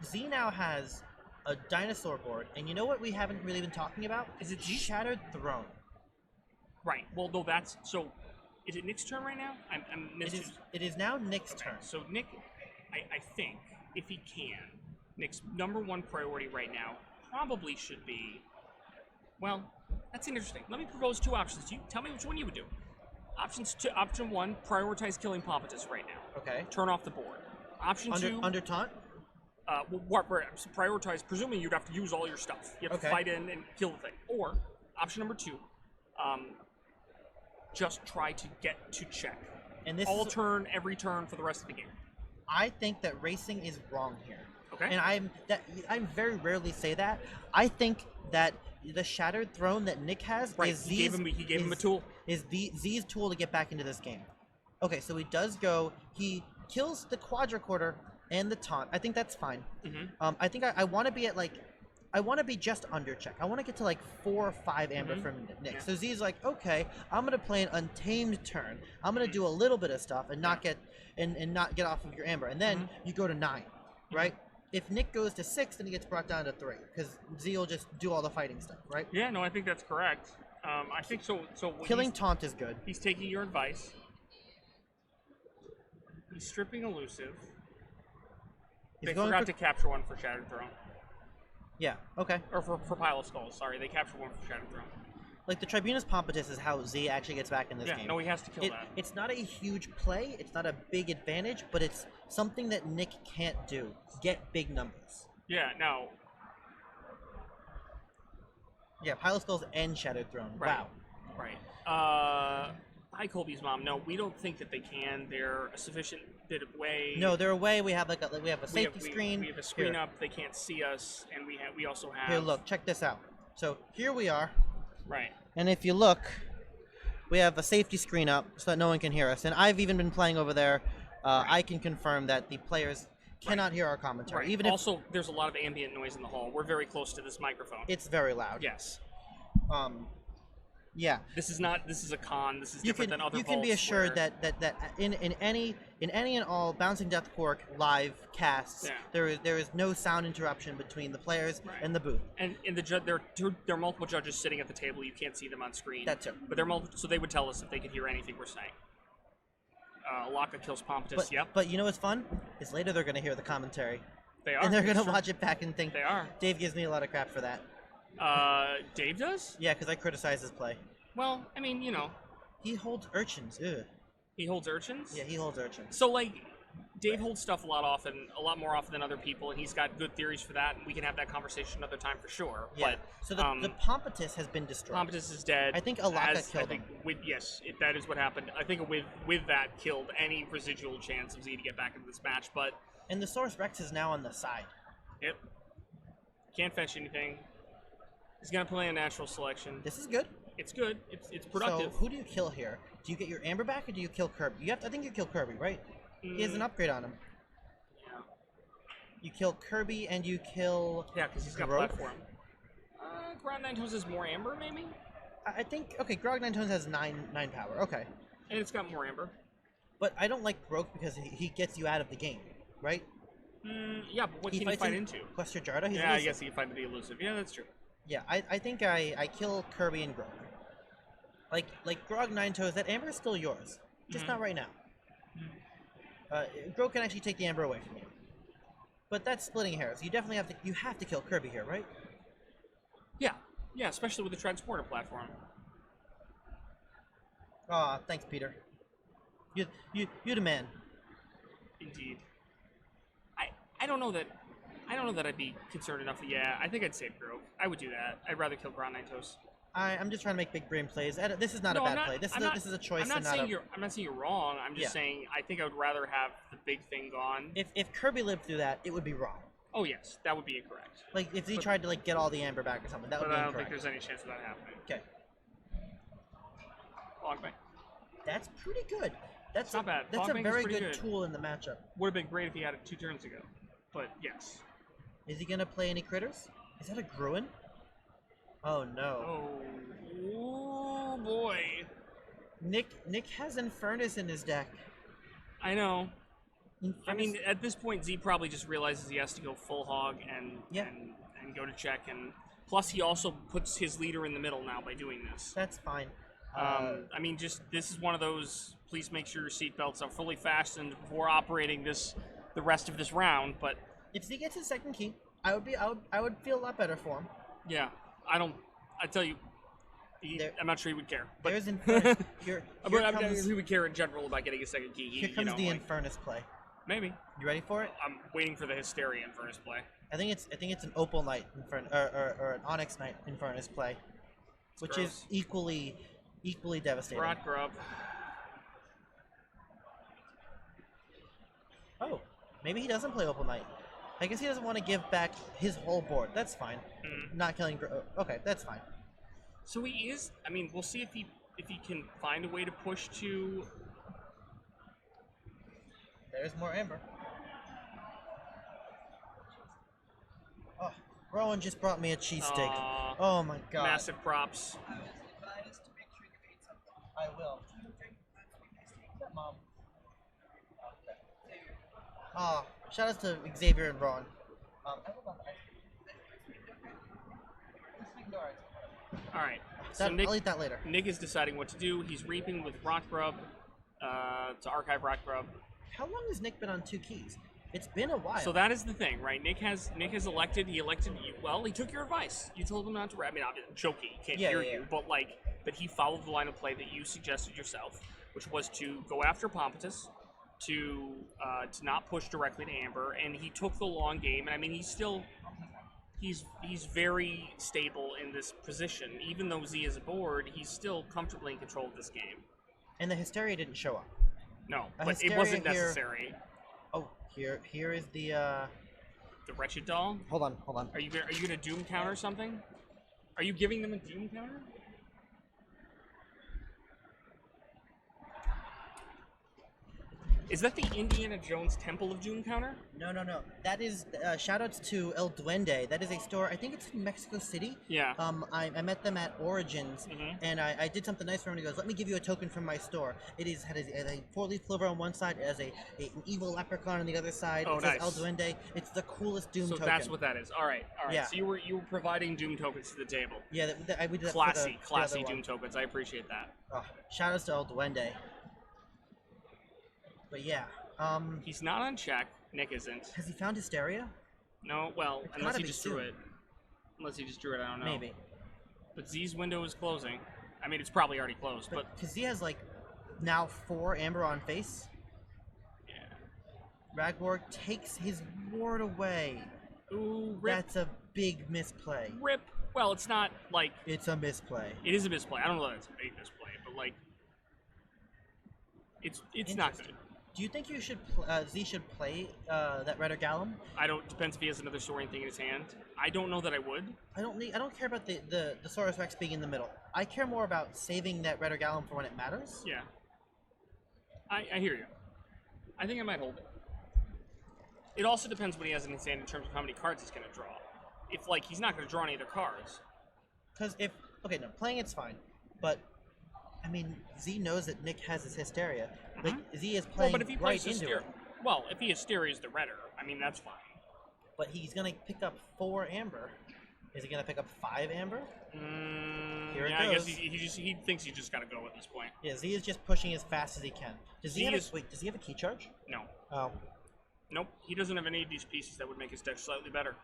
Z now has a dinosaur board, and you know what we haven't really been talking about? Is it Z? Shattered Throne. Right. Well, no, that's so. Is it Nick's turn right now? It is now Nick's turn. So Nick, I think if he can, Nick's #1 priority right now probably should be. Well, that's interesting. Let me propose 2 options. You tell me which one you would do. Option 1, prioritize killing Pompatus right now. Okay. Turn off the board. Option 2, under taunt. Prioritize. Presuming you'd have to use all your stuff. You have to fight in and kill the thing. Or option number 2, just try to get to check. And this turn, every turn for the rest of the game. I think that racing is wrong here. Okay. And I'm very rarely say that. I think that the Shattered Throne that Nick has is he gave him a tool. Is Z's tool to get back into this game. Okay, so he does go. He kills the quadricorder and the taunt. I think that's fine. I think I want to be at like. I want to be just under check. I want to get to like 4 or 5 amber from Nick. Yeah. So Z's like, okay, I'm gonna play an untamed turn. I'm gonna do a little bit of stuff and not get not get off of your amber. And then you go to 9, right? If Nick goes to 6, then he gets brought down to 3 because Z will just do all the fighting stuff, right? Yeah, no, I think that's correct. I think so. So killing taunt is good. He's taking your advice. He's stripping elusive. They forgot to capture one for Shattered Throne. Yeah, okay. Or for Pile of Skulls, sorry. They captured one for Shattered Throne. Like, the Tribunus Pompatus is how Z actually gets back in this game. Yeah, no, he has to kill that. It's not a huge play, it's not a big advantage, but it's something that Nick can't do. Get big numbers. Yeah, no. Yeah, Pile of Skulls and Shattered Throne. Right. Wow. Right. Hi, Colby's mom. No, we don't think that they can. They're a sufficient bit away. No, they're away. We have a safety screen. We have a screen up. They can't see us, and we also have. Here, look. Check this out. So here we are. Right. And if you look, we have a safety screen up so that no one can hear us. And I've even been playing over there. I can confirm that the players cannot hear our commentary. Right. Even also, there's a lot of ambient noise in the hall. We're very close to this microphone. It's very loud. Yes. Yeah. This is a con. This is different than other You can be assured that in any and all Bouncing Deathquark live casts, there is no sound interruption between the players and the booth. And in there are multiple judges sitting at the table. You can't see them on screen. That's it. But so they would tell us if they could hear anything we're saying. Laka kills Pompatus. Yep. But you know what's fun? Is later they're going to hear the commentary. They are. And they're going to watch it back and think. They are. Dave gives me a lot of crap for that. Dave does? Yeah, because I criticize his play. Well, I mean, you know. He holds urchins. Ugh. He holds urchins? Yeah, he holds urchins. So, like, Dave holds stuff a lot more often than other people, and he's got good theories for that, and we can have that conversation another time for sure. Yeah. But, so the Pompatus has been destroyed. Pompatus is dead. I think Alaka killed him. That is what happened. I think with that killed any residual chance of Z to get back into this match, but... And the Saurus Rex is now on the side. Yep. Can't fetch anything. He's going to play a natural selection. This is good. It's good. It's productive. So who do you kill here? Do you get your Amber back, or do you kill Kirby? I think you kill Kirby, right? He has an upgrade on him. Yeah. You kill Kirby and you kill. Yeah, because he's got platform. Ground 9 Tones has more Amber, maybe. I think Grog 9 Tones has 9 power. Okay. And it's got more Amber. But I don't like Broke because he gets you out of the game, right? Yeah, but what can he fight into? Questor Jarda? Yeah, I guess he can fight into the elusive. Yeah, that's true. Yeah, I think I kill Kirby and Grog. Like Grog 9 Toes, that Amber is still yours. Just not right now. Grog can actually take the Amber away from you. But that's splitting hairs. You definitely have to kill Kirby here, right? Yeah. Yeah, especially with the transporter platform. Aw, thanks, Peter. You're the man. Indeed. I don't know that. I don't know that I'd be concerned enough. Yeah, I think I'd save Grove. I would do that. I'd rather kill Ground Nitos. I'm just trying to make big brain plays. This is not a bad play. This is a choice. I'm not saying you're wrong. I'm just saying I think I would rather have the big thing gone. If Kirby lived through that, it would be wrong. Oh yes, that would be incorrect. Like if he tried to like get all the amber back or something, that would be incorrect. I don't think there's any chance of that happening. Okay. Log bank. That's pretty good. That's not bad. That's a very good tool in the matchup. Would have been great if he had it 2 turns ago, but yes. Is he gonna play any critters? Is that a Gruin? Oh no. Oh boy. Nick has Infernus in his deck. I know. Infernus. I mean, at this point, Z probably just realizes he has to go full hog and go to check, and plus he also puts his leader in the middle now by doing this. That's fine. I mean, this is one of those. Please make sure your seatbelts are fully fastened before operating the rest of this round. But if Z gets his second key, I would feel a lot better for him. Yeah, I tell you, I'm not sure he would care. But there's Infernus. He would care in general about getting a second key. Here comes the Infernus play. Maybe. You ready for it? I'm waiting for the Hysteria Infernus play. I think it's an Opal Knight or an Onyx Knight Infernus play, which is equally devastating. Rot Grub. Oh, maybe he doesn't play Opal Knight. I guess he doesn't want to give back his whole board. That's fine. Not killing. Okay, that's fine. So he is. I mean, we'll see if he can find a way to push to. There's more amber. Oh, Rowan just brought me a cheesesteak. Oh my god. Massive props. I will. Mom. Oh, shout out to Xavier and Ron. Alright. So I'll eat that later. Nick is deciding what to do. He's reaping with Rock Grub to archive Rock Grub. How long has Nick been on 2 keys? It's been a while. So that is the thing, right? Nick has elected. He elected you. Well, he took your advice. You told him not to. I mean, I'm joking. He can't hear you, but he followed the line of play that you suggested yourself, which was to go after Pompatus, to not push directly to Amber, and he took the long game. And I mean, he's very stable in this position. Even though Z is aboard, he's still comfortably in control of this game. And the Hysteria didn't show up. No, but it wasn't necessary. Oh, here is the Wretched Doll. Hold on. Are you gonna Doom counter something? Are you giving them a Doom counter? Is that the Indiana Jones Temple of Doom counter? No. That is shoutouts to El Duende. That is a store. I think it's in Mexico City. Yeah. I met them at Origins, and I did something nice for him. He goes, "Let me give you a token from my store." It has a 4-leaf clover on one side. It has an evil leprechaun on the other side. Oh, it says El Duende. It's the coolest Doom token. So that's what that is. All right. Yeah. So you were providing Doom tokens to the table. Yeah, we did that. Classy Doom tokens. I appreciate that. Oh, shoutouts to El Duende. But yeah, he's not on check. Nick isn't. Has he found Hysteria? No, well, unless he just drew it. Unless he just drew it, I don't know. Maybe. But Z's window is closing. I mean, it's probably already closed, but... Because Z has, like, now 4 amber on face. Yeah. Ragborg takes his ward away. Ooh, rip. That's a big misplay. Rip. Well, it's not, like... It's a misplay. It is a misplay. I don't know that it's a big misplay, but, like... It's not good. Do you think you should Z should play that Red or Gallum? I don't. Depends if he has another Saurian thing in his hand. I don't know that I would. I don't care about the Saurus Rex being in the middle. I care more about saving that Red or Gallum for when it matters. Yeah. I hear you. I think I might hold it. It also depends what he has in his hand in terms of how many cards he's going to draw. If like he's not going to draw any other cards. Because playing it's fine, but I mean Z knows that Nick has his Hysteria. Like, Z is playing but if he plays right into it. Well, if he Hysteria is the redder, I mean, that's fine. But he's going to pick up 4 amber. Is he going to pick up 5 amber? Here it goes. I guess he thinks he just got to go at this point. Yeah, Z is just pushing as fast as he can. Does he have a key charge? No. Oh. Nope. He doesn't have any of these pieces that would make his deck slightly better.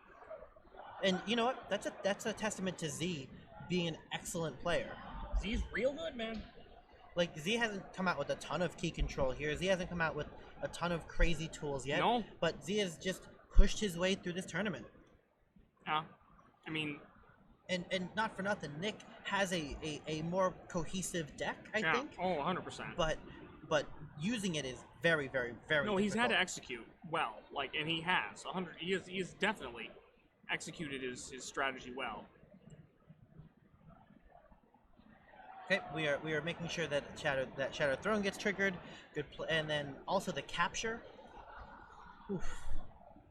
And you know what? That's a testament to Z being an excellent player. Z's real good, man. Like, Z hasn't come out with a ton of key control here. Z hasn't come out with a ton of crazy tools yet. No. But Z has just pushed his way through this tournament. I mean... And not for nothing, Nick has a more cohesive deck, I think. Oh, 100%. But using it is very, very, very No, he's had difficult. to execute well. Like, and he has. He has definitely executed his strategy well. Okay, we are making sure that Shadow Throne gets triggered. Good and then also the capture. Oof.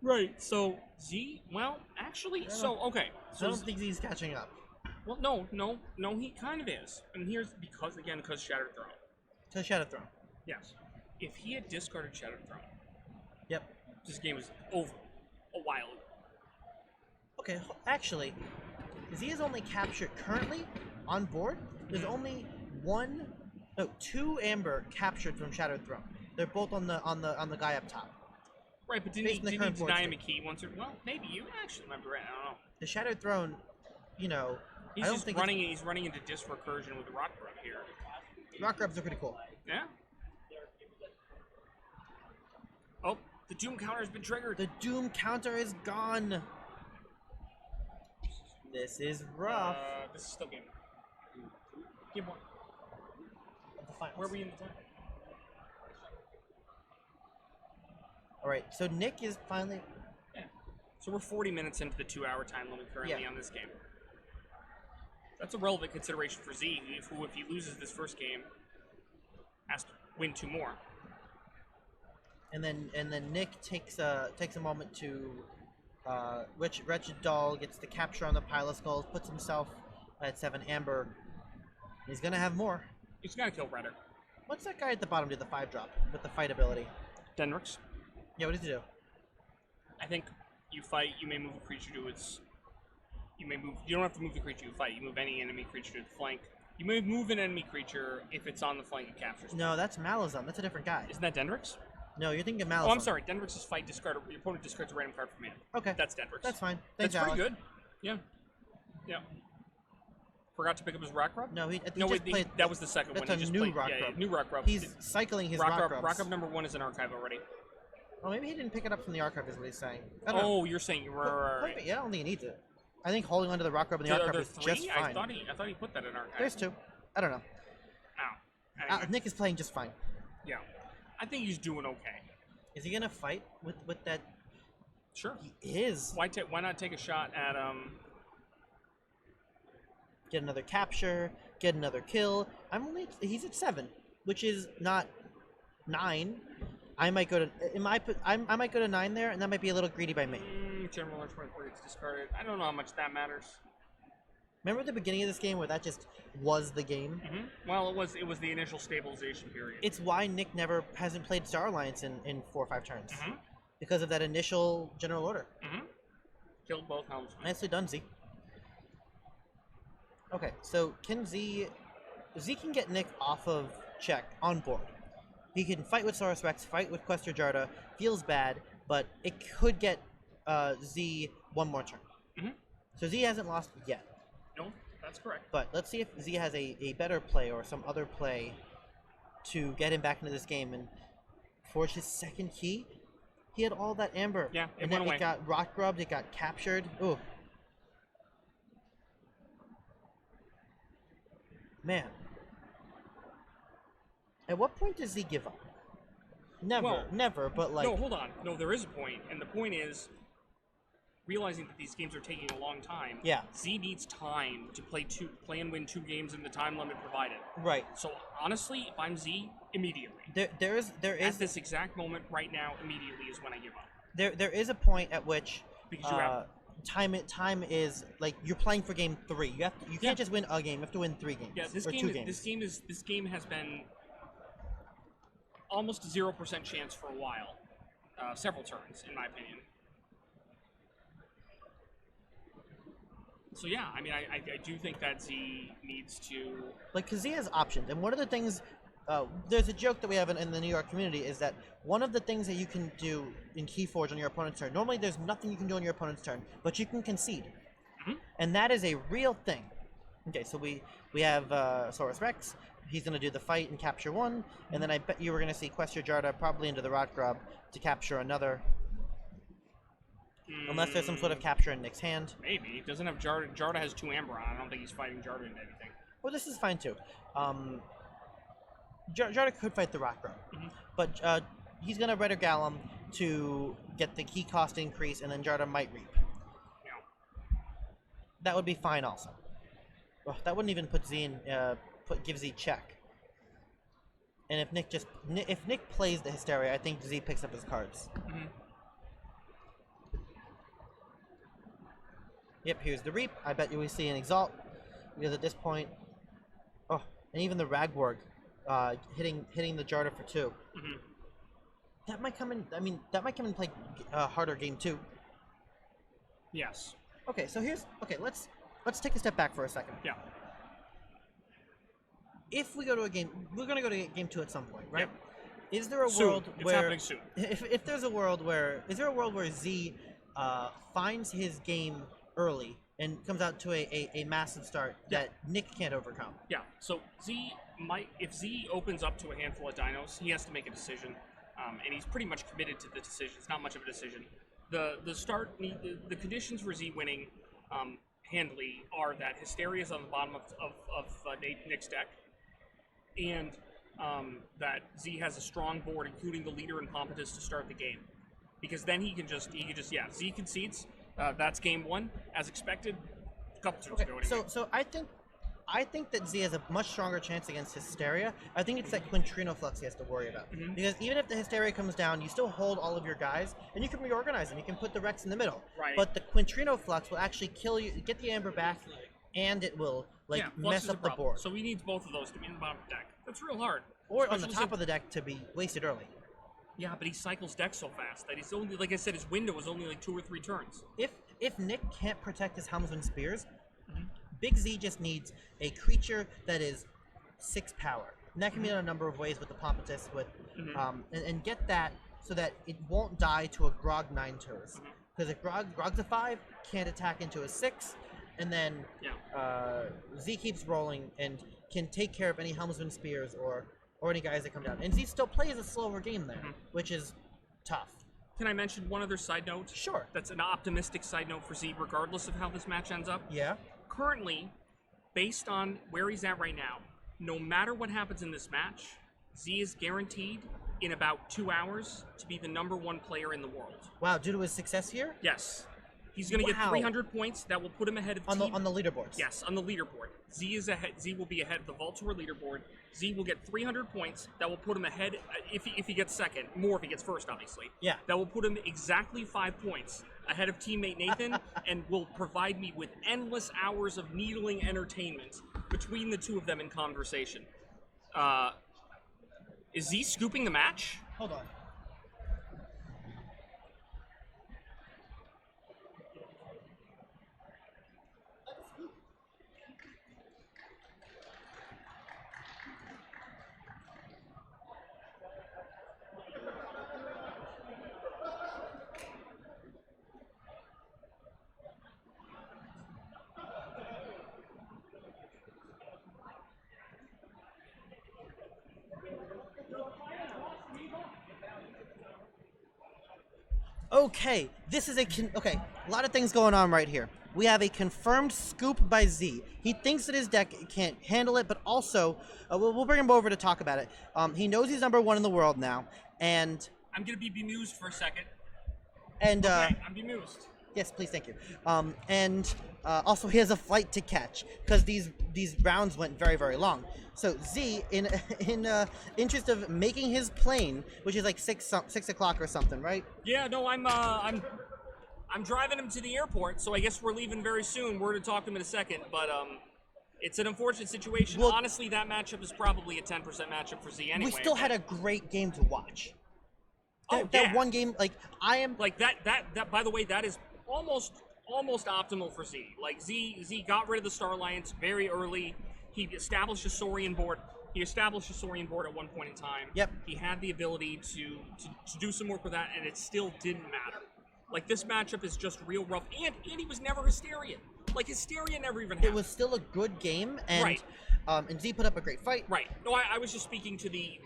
Right. So Z, well, actually, okay. So I don't think Z's catching up. Well, no, he kind of is. And here's because Shattered Throne. To Shadow Throne. Yes. If he had discarded Shattered Throne, yep, this game was over a while ago. Okay, actually, Z is only captured currently on board. There's only two Amber captured from Shattered Throne. They're both on the guy up top. Right, but didn't he deny him a key once or well, maybe you actually remember it. I don't know. The Shattered Throne, he's running into disc recursion with the Rock Grub here. Rock Grubs are pretty cool. Yeah. Oh, the Doom counter has been triggered. The Doom counter is gone. This is rough. This is still game 1. Game 1. Where are we in the time? Alright, so Nick is finally... Yeah. So we're 40 minutes into the 2-hour time limit currently on this game. That's a relevant consideration for Z, who, if he loses this first game, has to win 2 more. And then Nick takes a moment to... Wretched Doll gets the capture on the pile of skulls, puts himself at 7 Amber. He's gonna have more. He's gonna kill Redder. What's that guy at the bottom do, the 5-drop, with the fight ability? Denrix. Yeah, what does he do? I think you fight, you may move a creature to its... You don't have to move the creature you fight, you move any enemy creature to the flank. You may move an enemy creature if it's on the flank and captures. No, that's Malazan, that's a different guy. Isn't that Denrix? No, you're thinking of Malazan. Oh, I'm sorry, Denrix's fight, your opponent discards a random card from hand. Okay. That's Denrix. That's fine. Thanks, That's pretty Alex. good. Yeah. Yeah. Forgot to pick up his Rock Grub? No, he No, just played... that was the second one. That's He a just new played, Rock yeah, Grub. new Rock Grub. He's cycling his Rock Grubs. Rock Grub number 1 is in archive already. Oh, maybe he didn't pick it up from the archive is what he's saying. I don't know. Oh, you're saying... Right. Yeah, I don't think he needs it. I think holding onto the Rock Grub in the Are archive there is 3? just fine. I thought he put that in archive. There's 2. I don't know. Ow. Anyway. Nick is playing just fine. Yeah. I think he's doing okay. Is he gonna fight with that? Sure. He is. Why not take a shot at Get another capture, get another kill. He's at 7, which is not 9. I might go to I might go to 9 there, and that might be a little greedy by me. General Large Point where it's discarded. I don't know how much that matters. Remember the beginning of this game where that just was the game? Mm-hmm. Well, it was the initial stabilization period. It's why Nick hasn't played Star Alliance in 4 or 5 turns. Mm-hmm. Because of that initial general order. Mm-hmm. Killed both helmsmen. Nicely done, Z. Okay, so Z can get Nick off of check on board. He can fight with Saurus Rex, fight with Questor Jarda, feels bad, but it could get Z 1 more turn. Mm-hmm. So Z hasn't lost yet. No, that's correct. But let's see if Z has a better play or some other play to get him back into this game and forge his second key. He had all that Amber. Yeah, and went then away. It got rock grubbed, it got captured. Ooh. Man. At what point does Z give up? Never, but like... No, hold on. No, there is a point, and the point is realizing that these games are taking a long time. Yeah. Z needs time to play and win 2 games in the time limit provided. Right. So honestly, if I'm Z, immediately. There is at this exact moment right now, immediately is when I give up. There is a point at which because you have time is like you're playing for game 3. You can't just win a game. You have to win 3 games. Yeah, this game has been almost a 0% chance for a while, several turns, in my opinion. So yeah, I mean, I do think that Z needs to... Like, because Z has options, and one of the things... there's a joke that we have in the New York community is that one of the things that you can do in Keyforge on your opponent's turn, normally there's nothing you can do on your opponent's turn, but you can concede. Mm-hmm. And that is a real thing. Okay, so we have Saurus Rex, he's going to do the fight and capture one, and then I bet you we're going to see Question Jarda probably into the Rot Grub to capture another. Unless there's some sort of capture in Nick's hand. Maybe. He doesn't have Jarda. Jarda has 2 Amber on. I don't think he's fighting Jarda into anything. Well, this is fine too. Jarda could fight the Rot Grub, but he's going to Redder Gallum to get the key cost increase, and then Jarda might reap. Yeah. That would be fine also. Well, that wouldn't even put Z in, give Z check. And if Nick plays the Hysteria, I think Z picks up his cards. Yep, here's the Reap. I bet you we see an Exalt, because at this point, oh, and even the Ragborg hitting the Jarda for 2. That might come in. I mean, that might come in play harder game 2. Yes. Okay, so let's take a step back for a second. Yeah. If we go to a game, we're going to go to game 2 at some point, right? Yep. Is there a soon. world It's where happening soon. If there's a world where Z finds his game early and comes out to a massive start that Nick can't overcome? Yeah. So if Z opens up to a handful of dinos, he has to make a decision, and he's pretty much committed to the decision. It's not much of a decision. The conditions for Z winning handily are that Hysteria is on the bottom of Nick's deck, and that Z has a strong board, including the leader and Pompatus, to start the game. Because then he can just Z concedes. That's game 1, as expected. A couple turns ago. Anyway. So I think that Z has a much stronger chance against Hysteria. I think it's that Quintrino Flux he has to worry about. Because even if the Hysteria comes down, you still hold all of your guys, and you can reorganize them. You can put the Rex in the middle. Right. But the Quintrino Flux will actually kill you, get the Amber back, and it will mess up the board. So he needs both of those to be in the bottom of the deck. That's real hard. Or on the top of the deck to be wasted early. Yeah, but he cycles deck so fast that he's only, like I said, his window is only like 2 or 3 turns. If Nick can't protect his Helmsman Spears, Big Z just needs a creature that is 6 power. And that can be done a number of ways with the Pompatus, and get that so that it won't die to a Grog 9 turns. Because if Grog's a 5, can't attack into a 6, and then Z keeps rolling and can take care of any Helmsman Spears or any guys that come down. And Z still plays a slower game there, which is tough. Can I mention one other side note? Sure. That's an optimistic side note for Z, regardless of how this match ends up. Yeah. Currently, based on where he's at right now, no matter what happens in this match, Z is guaranteed in about 2 hours to be the #1 player in the world. Wow, due to his success here? Yes. He's going to get 300 points. That will put him ahead of on the leaderboards. Yes, on the leaderboard. Z will be ahead of the Vault Tour leaderboard. Z will get 300 points. That will put him ahead if he gets second. More if he gets first, obviously. Yeah. That will put him exactly 5 points ahead of teammate Nathan, and will provide me with endless hours of needling entertainment between the two of them in conversation. Is Z scooping the match? Hold on. Okay, this is a lot of things going on right here. We have a confirmed scoop by Z. He thinks that his deck can't handle it, but also, we'll bring him over to talk about it. He knows he's #1 in the world now, and... I'm going to be bemused for a second. And, okay, I'm bemused. Yes, please, thank you. Also, he has a flight to catch, because these rounds went very, very long. So Z, in interest of making his plane, which is like 6 o'clock or something, right? Yeah, no, I'm driving him to the airport, so I guess we're leaving very soon. We're to talk to him in a second, but it's an unfortunate situation. Well, honestly, that matchup is probably a 10% matchup for Z anyway. We still had a great game to watch. That one game, like, I am... Like, that by the way, that is almost optimal for Z. Like, Z got rid of the Star Alliance very early. He established a Saurian board. He established a Saurian board at one point in time. Yep. He had the ability to do some work with that, and it still didn't matter. Like, this matchup is just real rough. And he was never Hysterian. Like, Hysteria never even happened. It was still a good game, and Right. And Z put up a great fight. Right. No, I was just speaking to the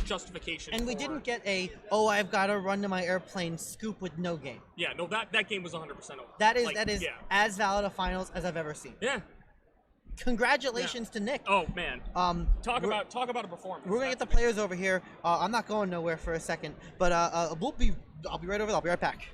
justification. And we didn't get a, oh, I've got to run to my airplane scoop with no game. Yeah, no, that game was 100% over. That is as valid a finals as I've ever seen. Yeah. Congratulations to Nick. Oh man. Talk about a performance. We're gonna get the players over here. I'm not going nowhere for a second, but I'll be right over there. I'll be right back.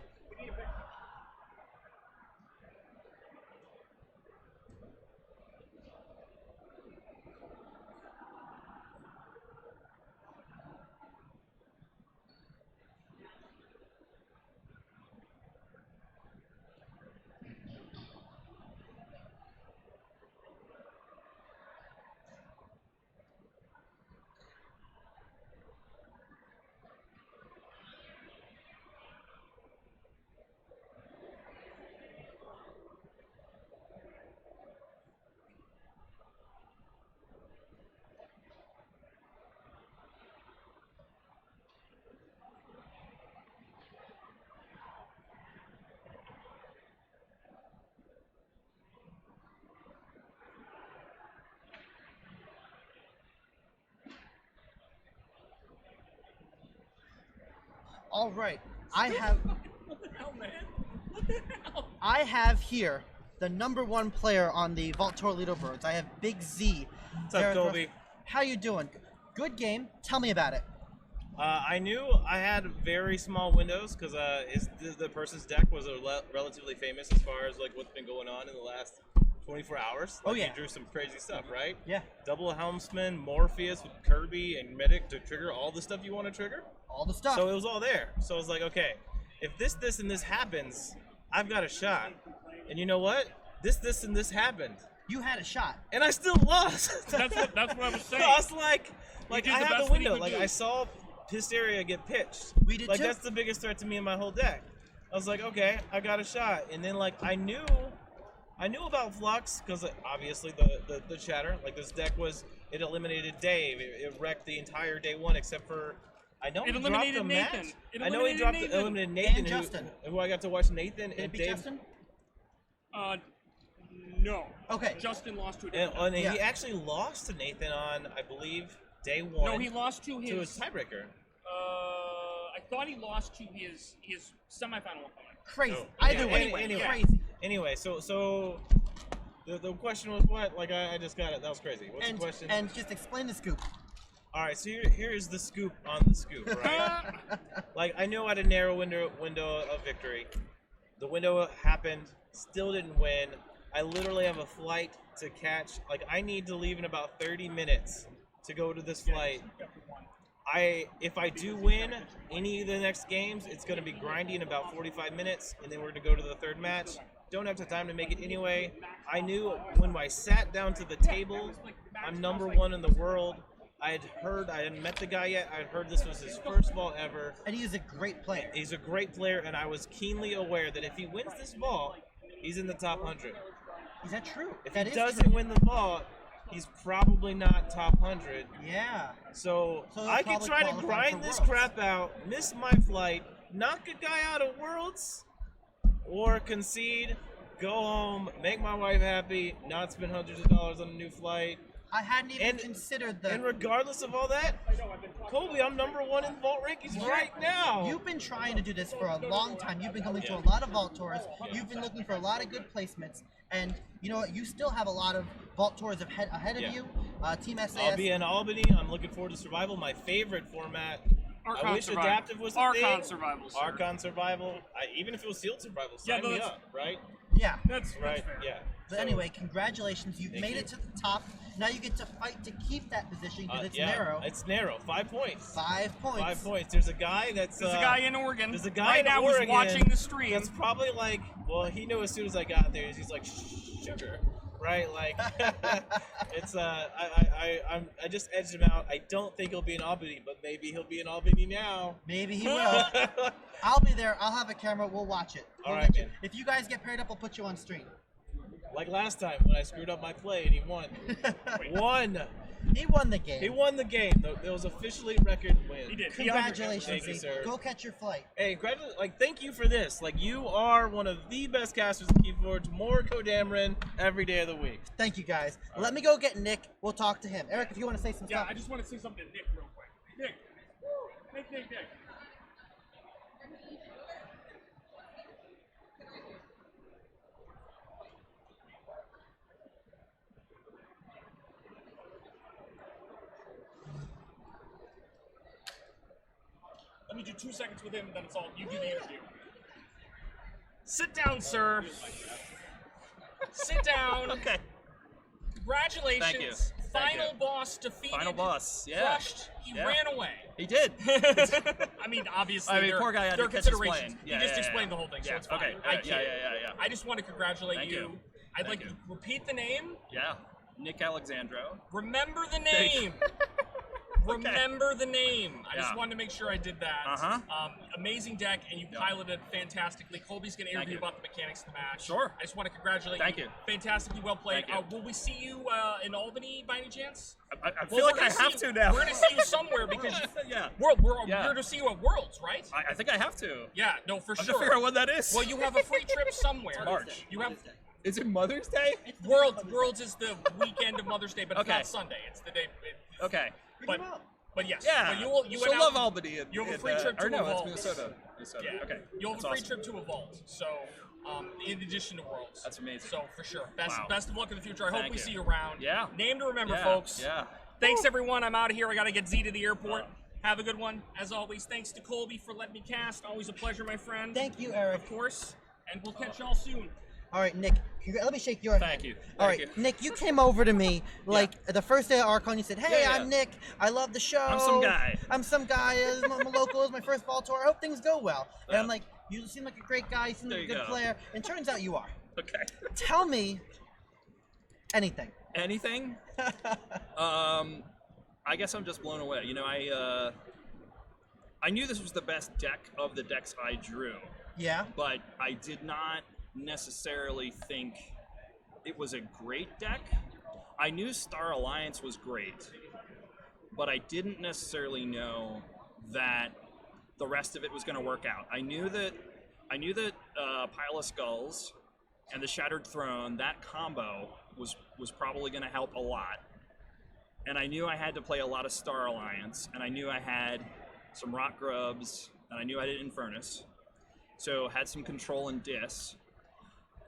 All right, I have. What the hell, man? What the hell? I have here the #1 player on the Vault Tour leaderboards. I have Big Z. What's up, Colby? How you doing? Good game. Tell me about it. I knew I had very small windows because the person's deck was relatively famous as far as like what's been going on in the last 24 hours. Like, oh yeah, he drew some crazy stuff, right? Yeah. Double Helmsman, Morpheus with Kirby and Medic to trigger all the stuff you want to trigger. All the stuff. So it was all there. So I was like, okay, if this, and this happens, I've got a shot. And you know what? This, and this happened. You had a shot. And I still lost. That's what I was saying. So I was like I have the window. Like do. I saw Hysteria get pitched. We did like too. That's the biggest threat to me in my whole deck. I was like, okay, I got a shot. And then like I knew about Flux because obviously the chatter. Like this deck it eliminated Dave. It wrecked the entire day one except for I know it he eliminated dropped a Nathan. match. It I know he eliminated Nathan and Justin. Who I got to watch Nathan Did and it beat Dave. Justin? No. Okay. Justin lost to a And, different he actually lost to Nathan on I believe day one. No, he lost to his tiebreaker. I thought he lost to his semifinal opponent. Crazy. Oh, Either yeah, way, anyway. crazy. Anyway, so the question was what? Like I just got it. That was crazy. What's the question? And just explain the scoop. All right, so here is the scoop on the scoop, right? Like I knew I had a narrow window of victory. The window happened, still didn't win. I literally have a flight to catch. Like I need to leave in about 30 minutes to go to this flight. If I do win any of the next games, it's going to be grindy in about 45 minutes, and then we're going to go to the third match. Don't have the time to make it anyway. I knew when I sat down to the table, I'm #1 in the world. I hadn't met the guy yet. I had heard this was his first vault ever. And he is a great player. He's a great player, and I was keenly aware that if he wins this vault, he's in the top 100. Is that true? If that he is doesn't true. win the vault, he's probably not top 100. Yeah. So he'll I could probably try to qualify grind for this Worlds. crap out, miss my flight, knock a guy out of Worlds, or concede, go home, make my wife happy, not spend hundreds of dollars on a new flight. I hadn't even considered the. And regardless of all that, Colby, I'm #1 in vault rankings right now. You've been trying to do this for a long time. You've been coming to a lot of vault tours. You've been looking for a lot of good placements, and you know what? You still have a lot of vault tours ahead of you. Team SAS. I'll be in Albany. I'm looking forward to Survival, my favorite format. Archon I wish Survival. Adaptive was a Archon thing. Survival. Sir. Archon Survival. Even if it was Sealed Survival, sign me up, right? Yeah. That's Right, fair. yeah. But anyway, congratulations. You've Thank made you. it to the top. Now you get to fight to keep that position because it's yeah, narrow. It's narrow. 5 points. 5 points. 5 points. There's a guy that's. There's a guy in Oregon. There's a guy right in now Oregon who's watching the stream. That's probably like, well, he knew as soon as I got there. He's like, sugar, right? Like, it's I just edged him out. I don't think he'll be in Albany, but maybe he'll be in Albany now. Maybe he will. I'll be there. I'll have a camera. We'll watch it. All We'll right, get you. man. If you guys get paired up, we'll put you on stream. Like last time when I screwed up my play and he won. Won. He won the game. He won the game. It was officially record win. He did. Congratulations, Thank you, Z. sir. Go catch your flight. Hey, thank you for this. Like, you are one of the best casters in Keyforge. More CoDameron every day of the week. Thank you, guys. Let me go get Nick. We'll talk to him. Eric, if you want to say some Yeah, stuff. I just want to say something to Nick real quick. Nick. Nick. Let me do 2 seconds with him, and then it's all you do the interview. Sit down, sir. Sit down. Okay. Congratulations. Thank you. Final boss defeated. Final boss. Yeah. Crushed. He ran away. He did. I mean, obviously, I mean, poor guy had there are to catch considerations. explain. Yeah, he just yeah, explained yeah. the whole thing, so Yeah, it's fine. okay, I yeah, can't. yeah. I just want to congratulate Thank you. I'd Thank like you. to repeat the name. Yeah. Nick Alexandro. Remember the Thank you. name. Remember the name. I just Yeah. wanted to make sure I did that. Uh-huh. Amazing deck, and you piloted fantastically. Colby's going to interview you. about the mechanics of the match. Sure. I just want to congratulate Thank you. Fantastically well played. Thank you. Will we see you in Albany by any chance? I feel like I have to now. We're going to see you somewhere because Yeah. we're Yeah. going to see you at Worlds, right? I think I have to. Yeah, no, for I have sure. to figure out what that is. Well, you have a free trip somewhere. March. You have Is it Mother's Day? Worlds is the weekend of Mother's Day, but it's Okay. not Sunday. It's the day. Okay. But yes. Yeah. But you She'll love Albany. You have a free trip to or no, Evolve. it's Minnesota. Yeah. Okay. You'll have That's a free awesome. trip to Evolve. So, in addition to Worlds. That's amazing. So for sure, best Wow. of luck in the future. I hope Thank we you. see you around. Yeah. Name to remember, Yeah. folks. Yeah. Thanks everyone. I'm out of here. I gotta get Z to the airport. Have a good one. As always, thanks to Colby for letting me cast. Always a pleasure, my friend. Thank you, Eric. Of course. And we'll catch y'all soon. All right, Nick. Let me shake your hand. Thank you. All right, Thank you. Nick. You came over to me like the first day of Archon. You said, "Hey, Yeah, yeah. I'm Nick. I love the show. I'm some guy." I'm some guy. I'm local. It's my first ball tour. I hope things go well." And Yeah. I'm like, "You seem like a great guy. You seem like There a you good go. player." And turns out you are. Okay. Tell me anything. Anything? I guess I'm just blown away. You know, I knew this was the best deck of the decks I drew, Yeah. but I did not necessarily think it was a great deck. I knew Star Alliance was great, but I didn't necessarily know that the rest of it was going to work out. I knew that Pile of Skulls and the Shattered Throne, that combo was probably going to help a lot. And I knew I had to play a lot of Star Alliance, and I knew I had some Rock Grubs, and I knew I had Infernus. So had some control and Dis.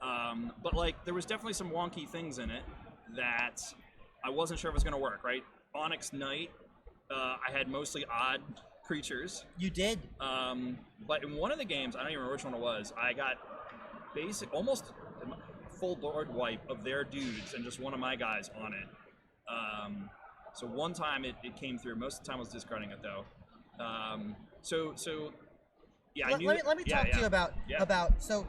But like, there was definitely some wonky things in it that I wasn't sure if it was going to work, right? Onyx Knight, I had mostly odd creatures. You did. But in one of the games, I don't even remember which one it was, I got almost full board wipe of their dudes and just one of my guys on it. So one time it came through. Most of the time I was discarding it though. Yeah, I knew. Let me talk to you about Yeah. so.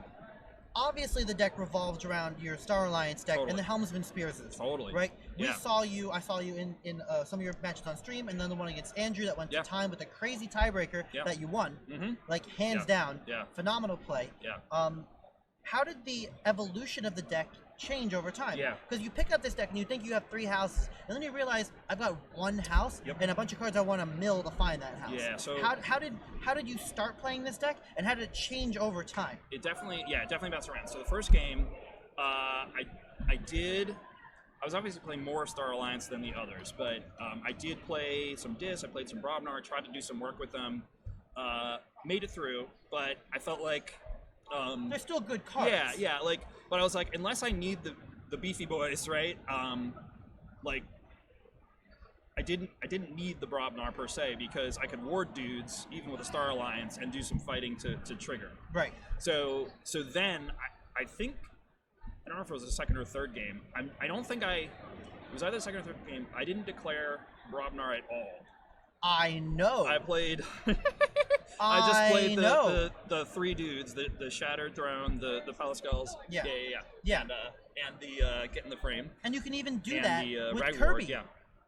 Obviously, the deck revolves around your Star Alliance deck and Totally. the Helmsman Spears. Totally. Right? Yeah. I saw you in some of your matches on stream, and then the one against Andrew that went Yeah. to time with a crazy tiebreaker Yeah. that you won. Mm-hmm. Like, hands Yeah. down. Yeah. Phenomenal play. Yeah. How did the evolution of the deck change over time? Yeah. Because you pick up this deck and you think you have 3 houses, and then you realize I've got 1 house Yep. and a bunch of cards I want to mill to find that house. Yeah, so- how did you start playing this deck, and how did it change over time? It definitely bounced around. So the first game, I was obviously playing more Star Alliance than the others, but I did play some Dis, I played some Brobnar, tried to do some work with them, made it through, but I felt like They're still good cards. yeah, like, but I was like, unless I need the beefy boys, right? Like, I didn't need the Brobnar per se because I could ward dudes even with a Star Alliance and do some fighting to trigger. Right. So then I think, I don't know if it was the second or third game. I don't think it was either the second or third game. I didn't declare Brobnar at all. I know. I played. I I just played know. the 3 dudes, the Shattered Throne, the Pile of Skulls. Yeah. Yeah. And the Get in the Frame. And you can even do and that the with Rag Kirby. Ward,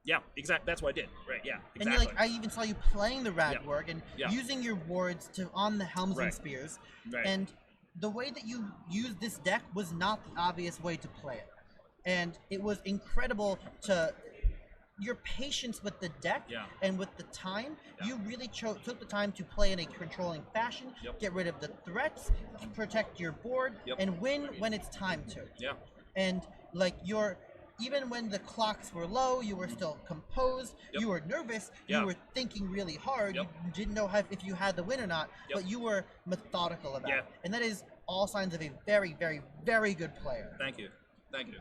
yeah, exactly. That's what I did. Right. Yeah. And Exactly. you're like, I even saw you playing the Ragwork and Yeah. using your wards on the Helmsman Right. Spears. Right. And the way that you used this deck was not the obvious way to play it. And it was incredible to your patience with the deck Yeah. and with the time. Yeah. You really took the time to play in a controlling fashion, Yep. get rid of the threats, protect your board, Yep. and win when it's time to. Yeah. And like even when the clocks were low, you were still composed. Yep. You were nervous. Yeah. You were thinking really hard. Yep. You didn't know if you had the win or not, Yep. but you were methodical about Yeah. it. And that is all signs of a very, very, very good player. Thank you. Thank you.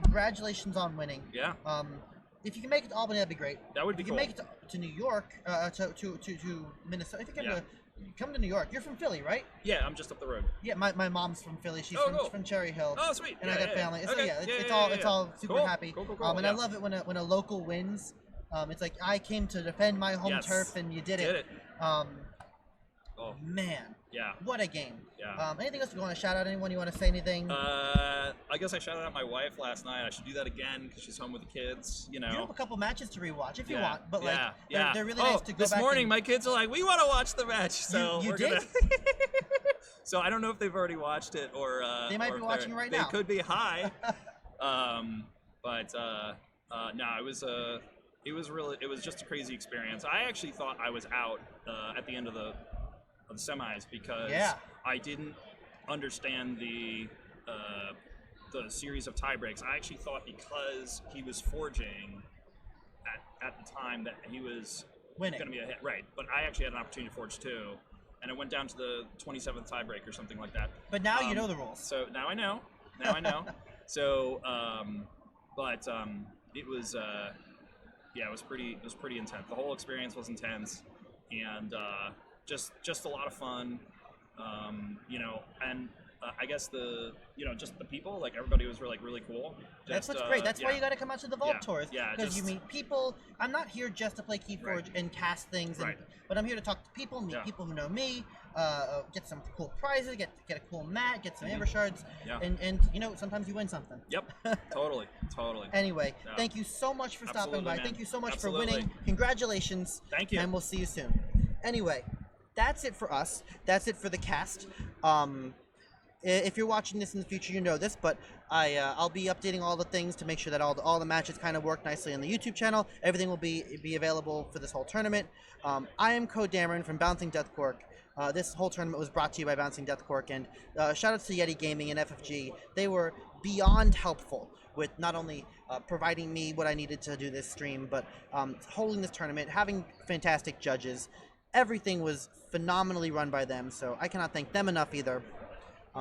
Congratulations on winning. Yeah. If you can make it to Albany, that'd be great. That would be If you cool. can make it to New York, to Minnesota. If you Yeah. come to New York, you're from Philly, right? Yeah, I'm just up the road. Yeah, my mom's from Philly. She's Oh, from, cool. from Cherry Hill. Oh, sweet. And Yeah, I got yeah, family. yeah. So Okay. yeah, Yeah, it's yeah, all yeah, it's yeah. all super Cool. happy. Cool. And I love it when a local wins. It's like I came to defend my home Yes. turf and you did Did it. it. Man, Yeah. what a game. Yeah. Anything else you want to shout out? Anyone you want to say anything? I guess I shouted out my wife last night. I should do that again because she's home with the kids. You know. You have a couple matches to rewatch if you Yeah, want, but yeah, like yeah. they're really nice to go this back. morning, and, my kids are like, "We want to watch the match." So you we're did? gonna. So I don't know if they've already watched it or. They might or be if watching they're- right they now. could be high. But no, it was just a crazy experience. I actually thought I was out at the end of the semis because Yeah. I didn't understand the series of tie breaks. I actually thought because he was forging at the time that he was Winning. going to be a hit, right? But I actually had an opportunity to forge too, and it went down to the 27th tie break or something like that. But now you know the rules. So now I know. Now I know. So, it was, yeah, it was pretty intense. The whole experience was intense, and just a lot of fun. You know, and I guess just the people, like everybody was really cool. That's Just, what's great. That's why yeah. you got to come out to the Vault Yeah, Tours. yeah, Because you just- meet people. I'm not here just to play Keyforge Right. and cast things, Right. but I'm here to talk to people, meet Yeah. people who know me, get some cool prizes, get a cool mat, get some Mhm. Amber Shards, Yeah. and sometimes you win something. Yep. Totally. Anyway, Yeah. thank you so much for stopping Absolutely, by. man. Thank you so much Absolutely. for winning. Congratulations. Thank you. And we'll see you soon. Anyway, that's it for us. That's it for the cast. If you're watching this in the future, you know this, but I'll be updating all the things to make sure that all the matches kind of work nicely on the YouTube channel. Everything will be available for this whole tournament. I am CoDameron from Bouncing Deathquark. This whole tournament was brought to you by Bouncing Deathquark, and shout out to Yeti Gaming and FFG. They were beyond helpful with not only providing me what I needed to do this stream, but holding this tournament, having fantastic judges. Everything was phenomenally run by them, so I cannot thank them enough either.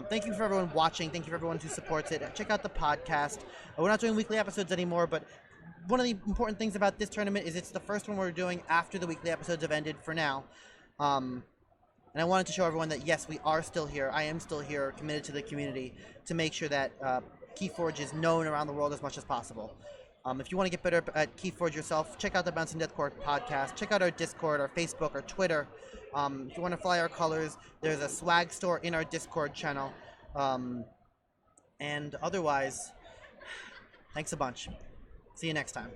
Thank you for everyone watching. Thank you for everyone who supports it. Check out the podcast. We're not doing weekly episodes anymore, but one of the important things about this tournament is it's the first one we're doing after the weekly episodes have ended for now. And I wanted to show everyone that, yes, we are still here. I am still here, committed to the community, to make sure that Keyforge is known around the world as much as possible. If you want to get better at Keyforge yourself, check out the Bouncing Deathquark podcast. Check out our Discord, our Facebook, our Twitter. If you want to fly our colors, there's a swag store in our Discord channel. And otherwise, thanks a bunch. See you next time.